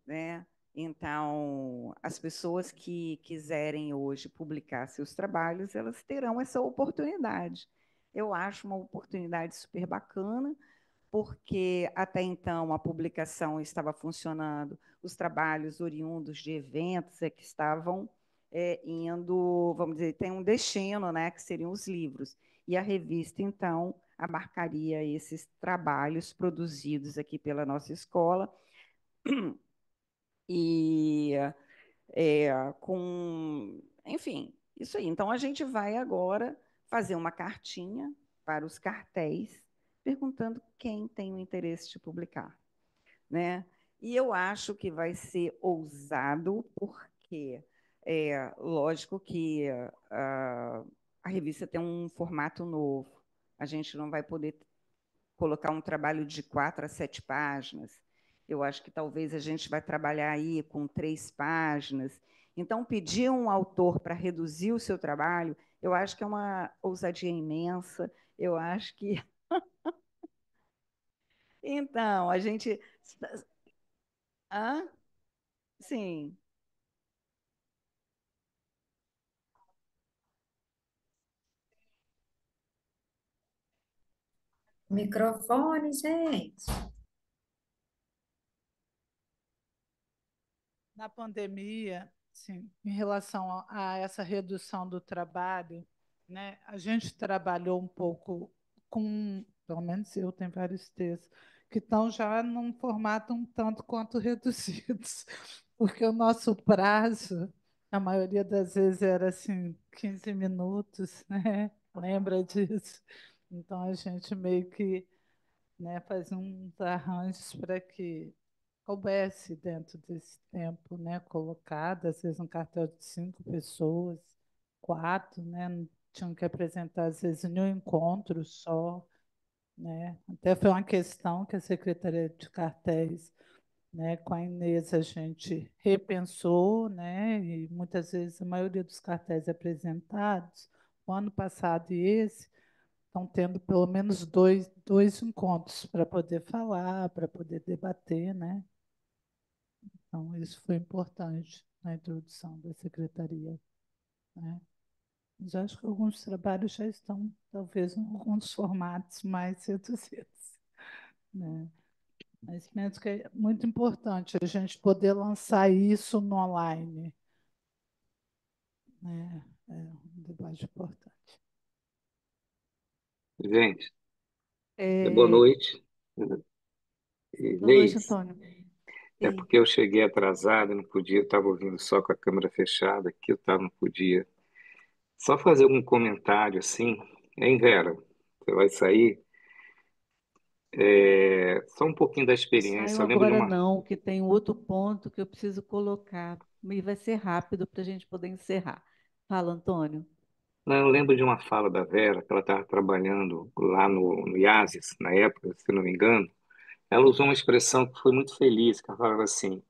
né? Então, as pessoas que quiserem hoje publicar seus trabalhos, elas terão essa oportunidade. Eu acho uma oportunidade super bacana, porque até então a publicação estava funcionando, os trabalhos oriundos de eventos é que estavam indo, vamos dizer, tem um destino, né, que seriam os livros. E a revista, então, abarcaria esses trabalhos produzidos aqui pela nossa escola, e enfim, isso aí. Então, a gente vai agora fazer uma cartinha para os cartéis, perguntando quem tem o interesse de publicar, né? E eu acho que vai ser ousado, porque lógico que a revista tem um formato novo. A gente não vai poder colocar um trabalho de 4 a 7 páginas. Eu acho que talvez a gente vai trabalhar aí com 3 páginas. Então, pedir um autor para reduzir o seu trabalho, eu acho que é uma ousadia imensa. Eu acho que. Então, a gente. Hã? Sim. Microfone, gente. Na pandemia, sim, em relação a essa redução do trabalho, né, a gente trabalhou um pouco com, pelo menos eu tenho vários textos, que estão já num formato um tanto quanto reduzidos. porque o nosso prazo, a maioria das vezes era assim, 15 minutos, né? Lembra disso? Então a gente meio que, né, faz uns arranjos para que coubesse dentro desse tempo, né, colocado, às vezes um cartel de 5 pessoas, 4, né, tinham que apresentar às vezes em um encontro só, né, até foi uma questão que a Secretaria de Cartéis, né, com a Inês a gente repensou, né, e muitas vezes a maioria dos cartéis apresentados, o ano passado e esse, estão tendo pelo menos dois encontros para poder falar, para poder debater, né? Então, isso foi importante na introdução da secretaria, né? Mas acho que alguns trabalhos já estão, talvez, em alguns formatos mais reduzidos, né? Mas penso que é muito importante a gente poder lançar isso no online, né? É um debate importante. Gente, boa É, noite. boa noite, Inês, Antônio. é Sim. porque eu cheguei atrasado, eu não podia, eu estava ouvindo só com a câmera fechada aqui, não podia. Só fazer algum comentário assim, hein, Vera? Você vai sair? Só um pouquinho da Não saio experiência. Eu lembro de agora uma. não, que tem outro ponto que eu preciso colocar. E vai ser rápido para a gente poder encerrar. Fala, Antônio. Não, eu lembro de uma fala da Vera, que ela estava trabalhando lá no IASES, na época, se não me engano. Ela usou uma expressão que foi muito feliz, que ela falava assim,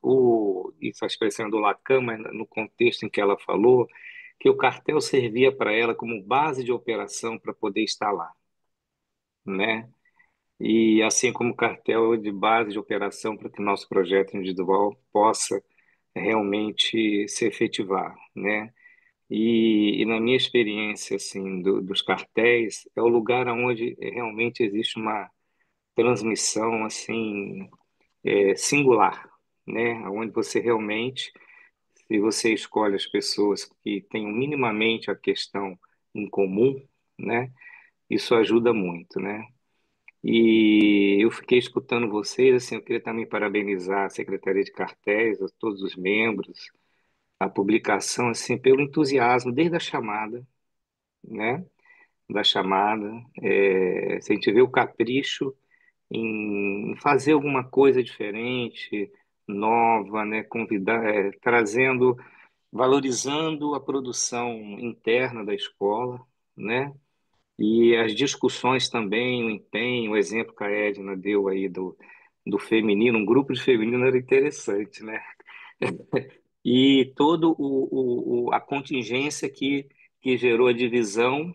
isso a expressão do Lacan, mas no contexto em que ela falou, que o cartel servia para ela como base de operação para poder estar lá, né? E assim como o cartel de base de operação para que o nosso projeto individual possa realmente se efetivar, né? E na minha experiência assim dos cartéis é o lugar onde realmente existe uma transmissão assim singular, né? Onde você realmente, se você escolhe as pessoas que tenham minimamente a questão em comum, né? Isso ajuda muito, né? E eu fiquei escutando vocês, assim, eu queria também parabenizar a Secretaria de Cartéis, a todos os membros, a publicação, assim, pelo entusiasmo desde a chamada, né? Da chamada, se a gente vê o capricho em fazer alguma coisa diferente, nova, né? Convidar, trazendo, valorizando a produção interna da escola, né? E as discussões também, o empenho, o exemplo que a Edna deu aí do feminino, um grupo de feminino era interessante, né? E todo a contingência que gerou a divisão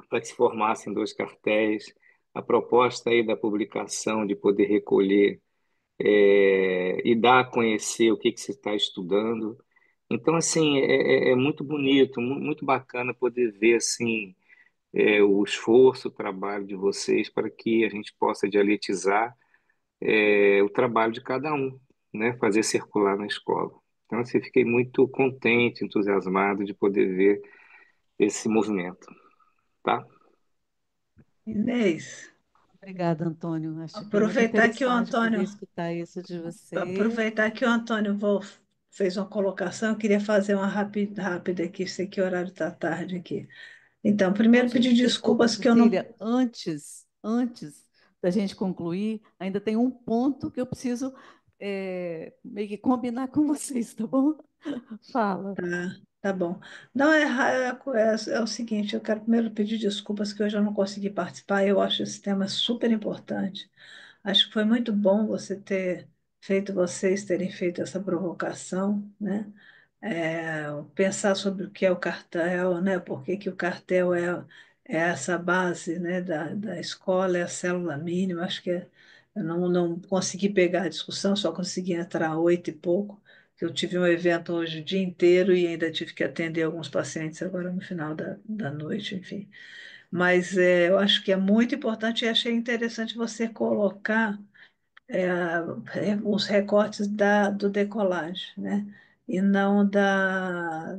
para que se formassem dois cartéis, a proposta aí da publicação de poder recolher e dar a conhecer o que se está estudando. Então, assim, é muito bonito, muito bacana poder ver, assim, o esforço, o trabalho de vocês para que a gente possa dialetizar o trabalho de cada um, né? Fazer circular na escola. Então, assim, fiquei muito contente, entusiasmado de poder ver esse movimento, tá? Inês, Obrigada, Antônio. Acho que é muito aproveitar que o interessante poder Antônio, escutar isso de você. aproveitar que o Antônio fez uma colocação, eu queria fazer uma rápida aqui, sei que o horário está tarde aqui. Então, primeiro pedir Desculpa, desculpas que eu não. Cecília, antes da gente concluir, ainda tem um ponto que eu preciso meio que combinar com vocês, tá bom? Fala. Tá bom. Não, é o seguinte, eu quero primeiro pedir desculpas que hoje eu não consegui participar, eu acho esse tema super importante. Acho que foi muito bom vocês terem feito essa provocação, né? Pensar sobre o que é o cartel, né? Por que que o cartel é essa base, né, da escola, é a célula mínima. Eu não consegui pegar a discussão, só consegui entrar 8 e pouco, que eu tive um evento hoje o dia inteiro e ainda tive que atender alguns pacientes agora no final da noite, enfim. Mas eu acho que é muito importante e achei interessante você colocar os recortes do decolagem, né? E não da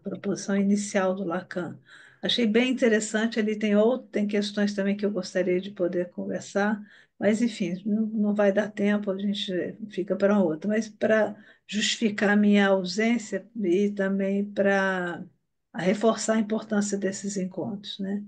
proposição inicial do Lacan. Achei bem interessante, tem questões também que eu gostaria de poder conversar, Mas, enfim, não vai dar tempo, a gente fica para outra. Mas para justificar a minha ausência e também para reforçar a importância desses encontros, né?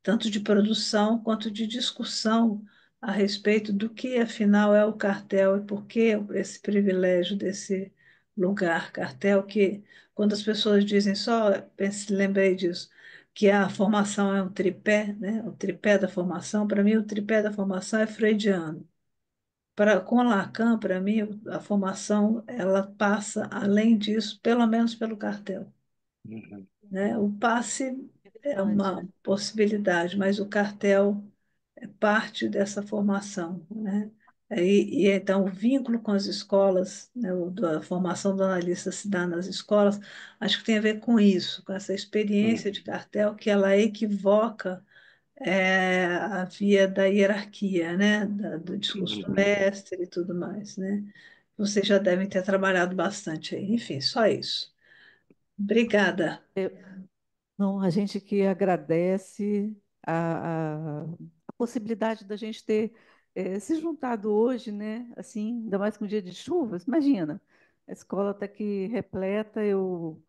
Tanto de produção quanto de discussão a respeito do que, afinal, é o cartel e por que esse privilégio desse lugar cartel, que quando as pessoas dizem só, pense, lembrei disso, que a formação é um tripé, né? O tripé da formação, para mim, o tripé da formação é freudiano. Com Lacan, para mim, a formação ela passa, além disso, pelo menos pelo cartel, Uhum. né? O passe é Interessante, uma né? possibilidade, mas o cartel é parte dessa formação, né? Então o vínculo com as escolas, né, a formação do analista se dá nas escolas, acho que tem a ver com isso, com essa experiência de Uhum. cartel que ela equivoca a via da hierarquia, né, do discurso do Uhum. mestre e tudo mais, né? Vocês já devem ter trabalhado bastante aí. Enfim, só isso. Obrigada. Não, a gente que agradece a possibilidade da gente ter se juntado hoje, né? Assim, ainda mais com um dia de chuvas. Imagina, a escola está aqui repleta, eu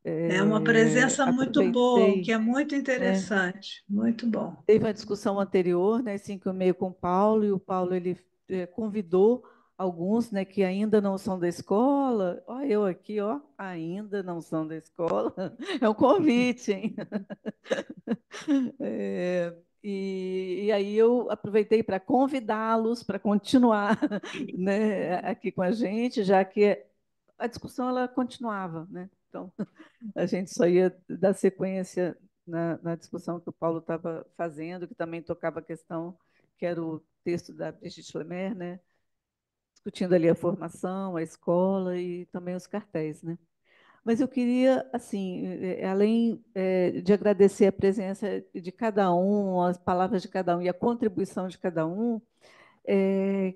É uma presença muito boa, o que aproveitei, é muito né? interessante, muito bom. Teve uma discussão anterior, né, 5 e meio com o Paulo, e o Paulo ele convidou alguns, né, que ainda não são da escola. Ó, eu aqui, ó, ainda não são da escola. É um convite, hein? E aí eu aproveitei para convidá-los para continuar, né, aqui com a gente, já que a discussão ela continuava, né? Então a gente só ia dar sequência na discussão que o Paulo estava fazendo, que também tocava a questão, que era o texto da Brigitte Lemaire, né? Discutindo ali a formação, a escola e também os cartéis, né? Mas eu queria, assim, além de agradecer a presença de cada um, as palavras de cada um e a contribuição de cada um,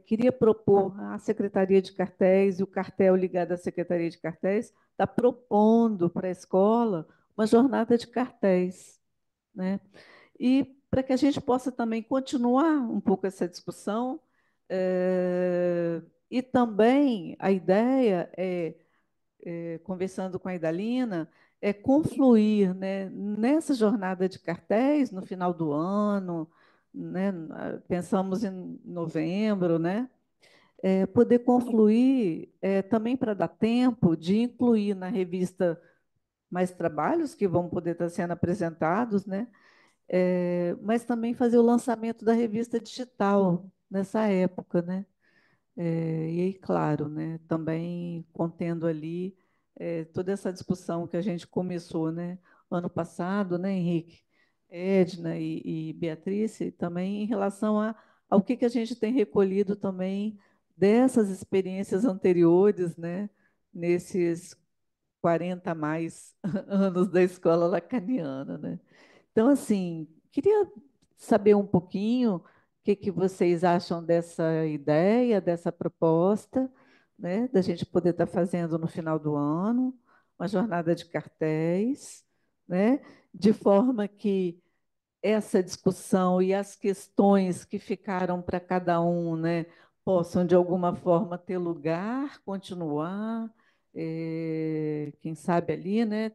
queria propor à Secretaria de Cartéis e o cartel ligado à Secretaria de Cartéis está propondo para a escola uma jornada de cartéis, né? E para que a gente possa também continuar um pouco essa discussão, e também a ideia conversando com a Idalina, é confluir, né, nessa jornada de cartéis no final do ano, né, pensamos em novembro, né, poder confluir também para dar tempo de incluir na revista mais trabalhos que vão poder estar sendo apresentados, né, mas também fazer o lançamento da revista digital nessa época, né? E aí, claro, né, também contendo ali toda essa discussão que a gente começou, né, ano passado, né, Henrique, Edna e Beatriz, também em relação ao que a gente tem recolhido também dessas experiências anteriores, né, nesses 40 a mais anos da escola lacaniana, né? Então, assim, queria saber um pouquinho o que vocês acham dessa ideia, dessa proposta, né, da gente poder estar fazendo no final do ano uma jornada de cartéis, né, de forma que essa discussão e as questões que ficaram para cada um, né, possam, de alguma forma, ter lugar, continuar, quem sabe ali, né,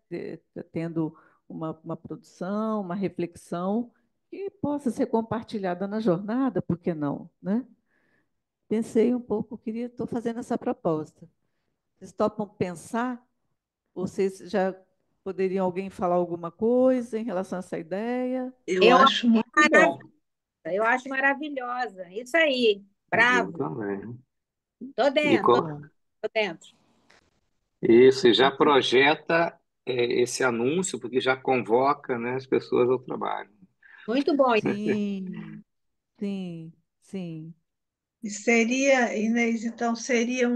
tendo uma produção, uma reflexão que possa ser compartilhada na jornada, por que não, né? Pensei um pouco, estou fazendo essa proposta. Vocês topam pensar? Vocês já poderiam alguém falar alguma coisa em relação a essa ideia? Eu Eu acho acho muito bom. maravilhosa, eu acho maravilhosa. Isso aí, Eu bravo. também. Tô E, dentro, Muito co- bom. tô dentro. Isso, e já projeta esse anúncio, porque já convoca, né, as pessoas ao trabalho. Muito bom. Sim, sim, sim. E seria, Inês, então seria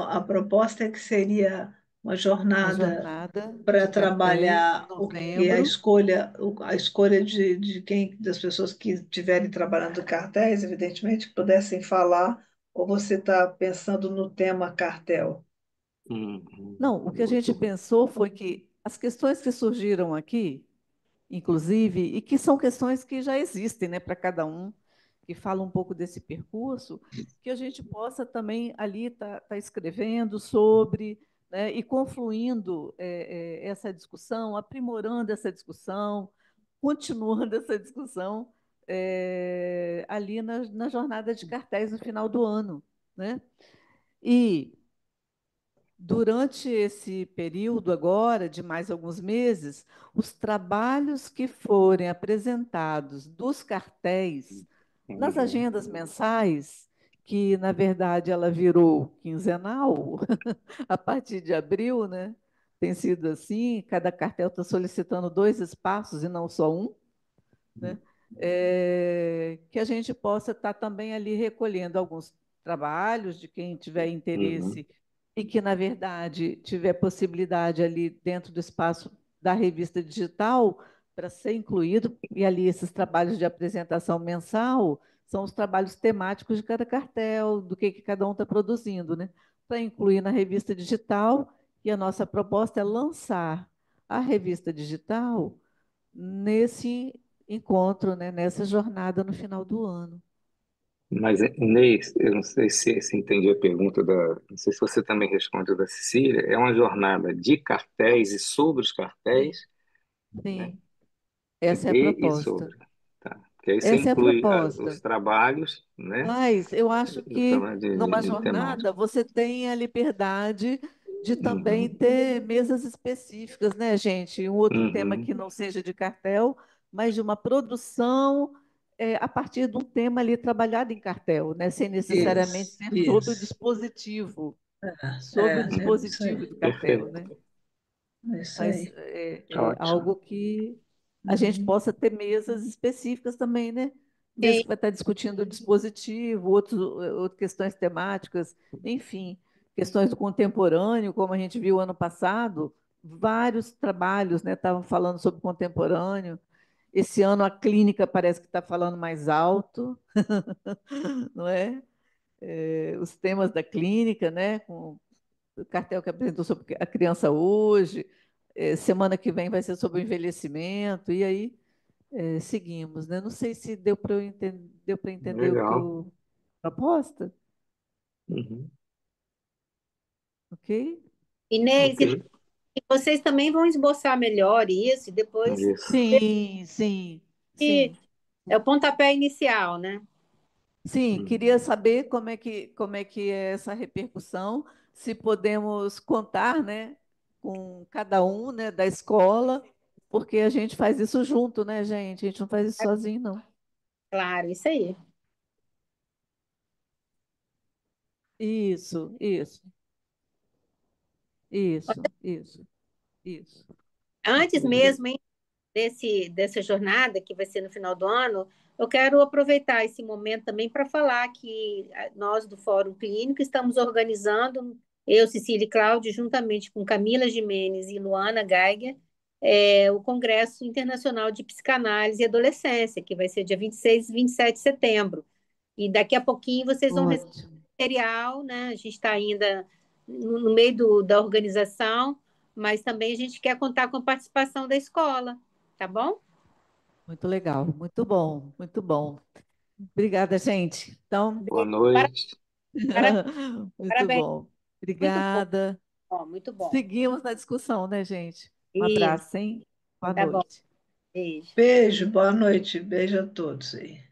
a proposta é que seria uma Uma jornada jornada para de cartéis em trabalhar o que a novembro. escolha, a escolha de quem, das pessoas que estiverem trabalhando cartéis, evidentemente, que pudessem falar, ou você está pensando no tema cartel? Não, o que a gente pensou foi que as questões que surgiram aqui, inclusive, e que são questões que já existem, né, para cada um, que fala um pouco desse percurso, que a gente possa também ali estar escrevendo sobre, né, e confluindo essa discussão, aprimorando essa discussão, continuando essa discussão ali na jornada de cartéis no final do ano, né? E durante esse período agora, de mais alguns meses, os trabalhos que forem apresentados dos cartéis nas agendas mensais, que na verdade ela virou quinzenal a partir de abril, né? Tem sido assim, cada cartel está solicitando 2 espaços e não só um, né? Que a gente possa estar também ali recolhendo alguns trabalhos de quem tiver interesse e que, na verdade, tiver possibilidade ali dentro do espaço da revista digital para ser incluído, e ali esses trabalhos de apresentação mensal são os trabalhos temáticos de cada cartel, do que cada um está produzindo, né? Para incluir na revista digital, e a nossa proposta é lançar a revista digital nesse encontro, né, nessa jornada no final do ano. Mas, Inês, eu não sei se entendi a pergunta não sei se você também responde da Cecília, é uma jornada de cartéis e sobre os cartéis, né? Sim, essa é a E proposta. sobre, tá? Porque aí você Essa é a inclui proposta. os trabalhos, né? Mas eu acho Os que trabalhos numa de temática. jornada você tem a liberdade de também Uhum, ter mesas específicas, né, gente? Um outro tema uhum. que não seja de cartel, mas de uma produção a partir de um tema ali trabalhado em cartel, né? Sem necessariamente Isso, ser isso. sobre o Isso aí. dispositivo do cartel, né? Perfeito. É isso Mas aí. é Ótimo. algo que a gente Uhum. possa ter mesas específicas também, né? Sim. Mesmo que vai estar discutindo o dispositivo, outras questões temáticas, enfim, questões do contemporâneo, como a gente viu ano passado, vários trabalhos, né, estavam falando sobre contemporâneo. Esse ano a clínica parece que está falando mais alto, não é? Os temas da clínica, né, com o cartel que apresentou sobre a criança hoje, semana que vem vai ser sobre o envelhecimento, e aí seguimos, né? Não sei se deu para entender o que Legal. eu proposta, Uhum. ok? Inês, Ok. e vocês também vão esboçar melhor isso, e depois Isso. Sim, sim, e sim. é o pontapé inicial, né? Sim, queria Uhum. saber como é que é essa repercussão, se podemos contar, né, com cada um, né, da escola, porque a gente faz isso junto, né, gente? A gente não faz isso sozinho, não. Claro, isso aí. Isso, isso, isso, isso. Antes mesmo, hein, dessa jornada, que vai ser no final do ano, eu quero aproveitar esse momento também para falar que nós do Fórum Clínico estamos organizando, eu, Cecília e Cláudio, juntamente com Camila Gimenez e Luana Geiger, o Congresso Internacional de Psicanálise e Adolescência, que vai ser dia 26 e 27 de setembro. E daqui a pouquinho vocês vão receber Ótimo. material, né? A gente está ainda no meio da organização, mas também a gente quer contar com a participação da escola, tá bom? Muito legal, muito bom, muito bom. Obrigada, gente. Então, Boa Para- noite. para- muito Parabéns, bom. muito bom, Obrigada. ó, muito bom. Seguimos na discussão, né, gente? Um Isso, abraço, hein? Boa tá bom. noite. Beijo. Beijo, boa noite. Beijo a todos aí.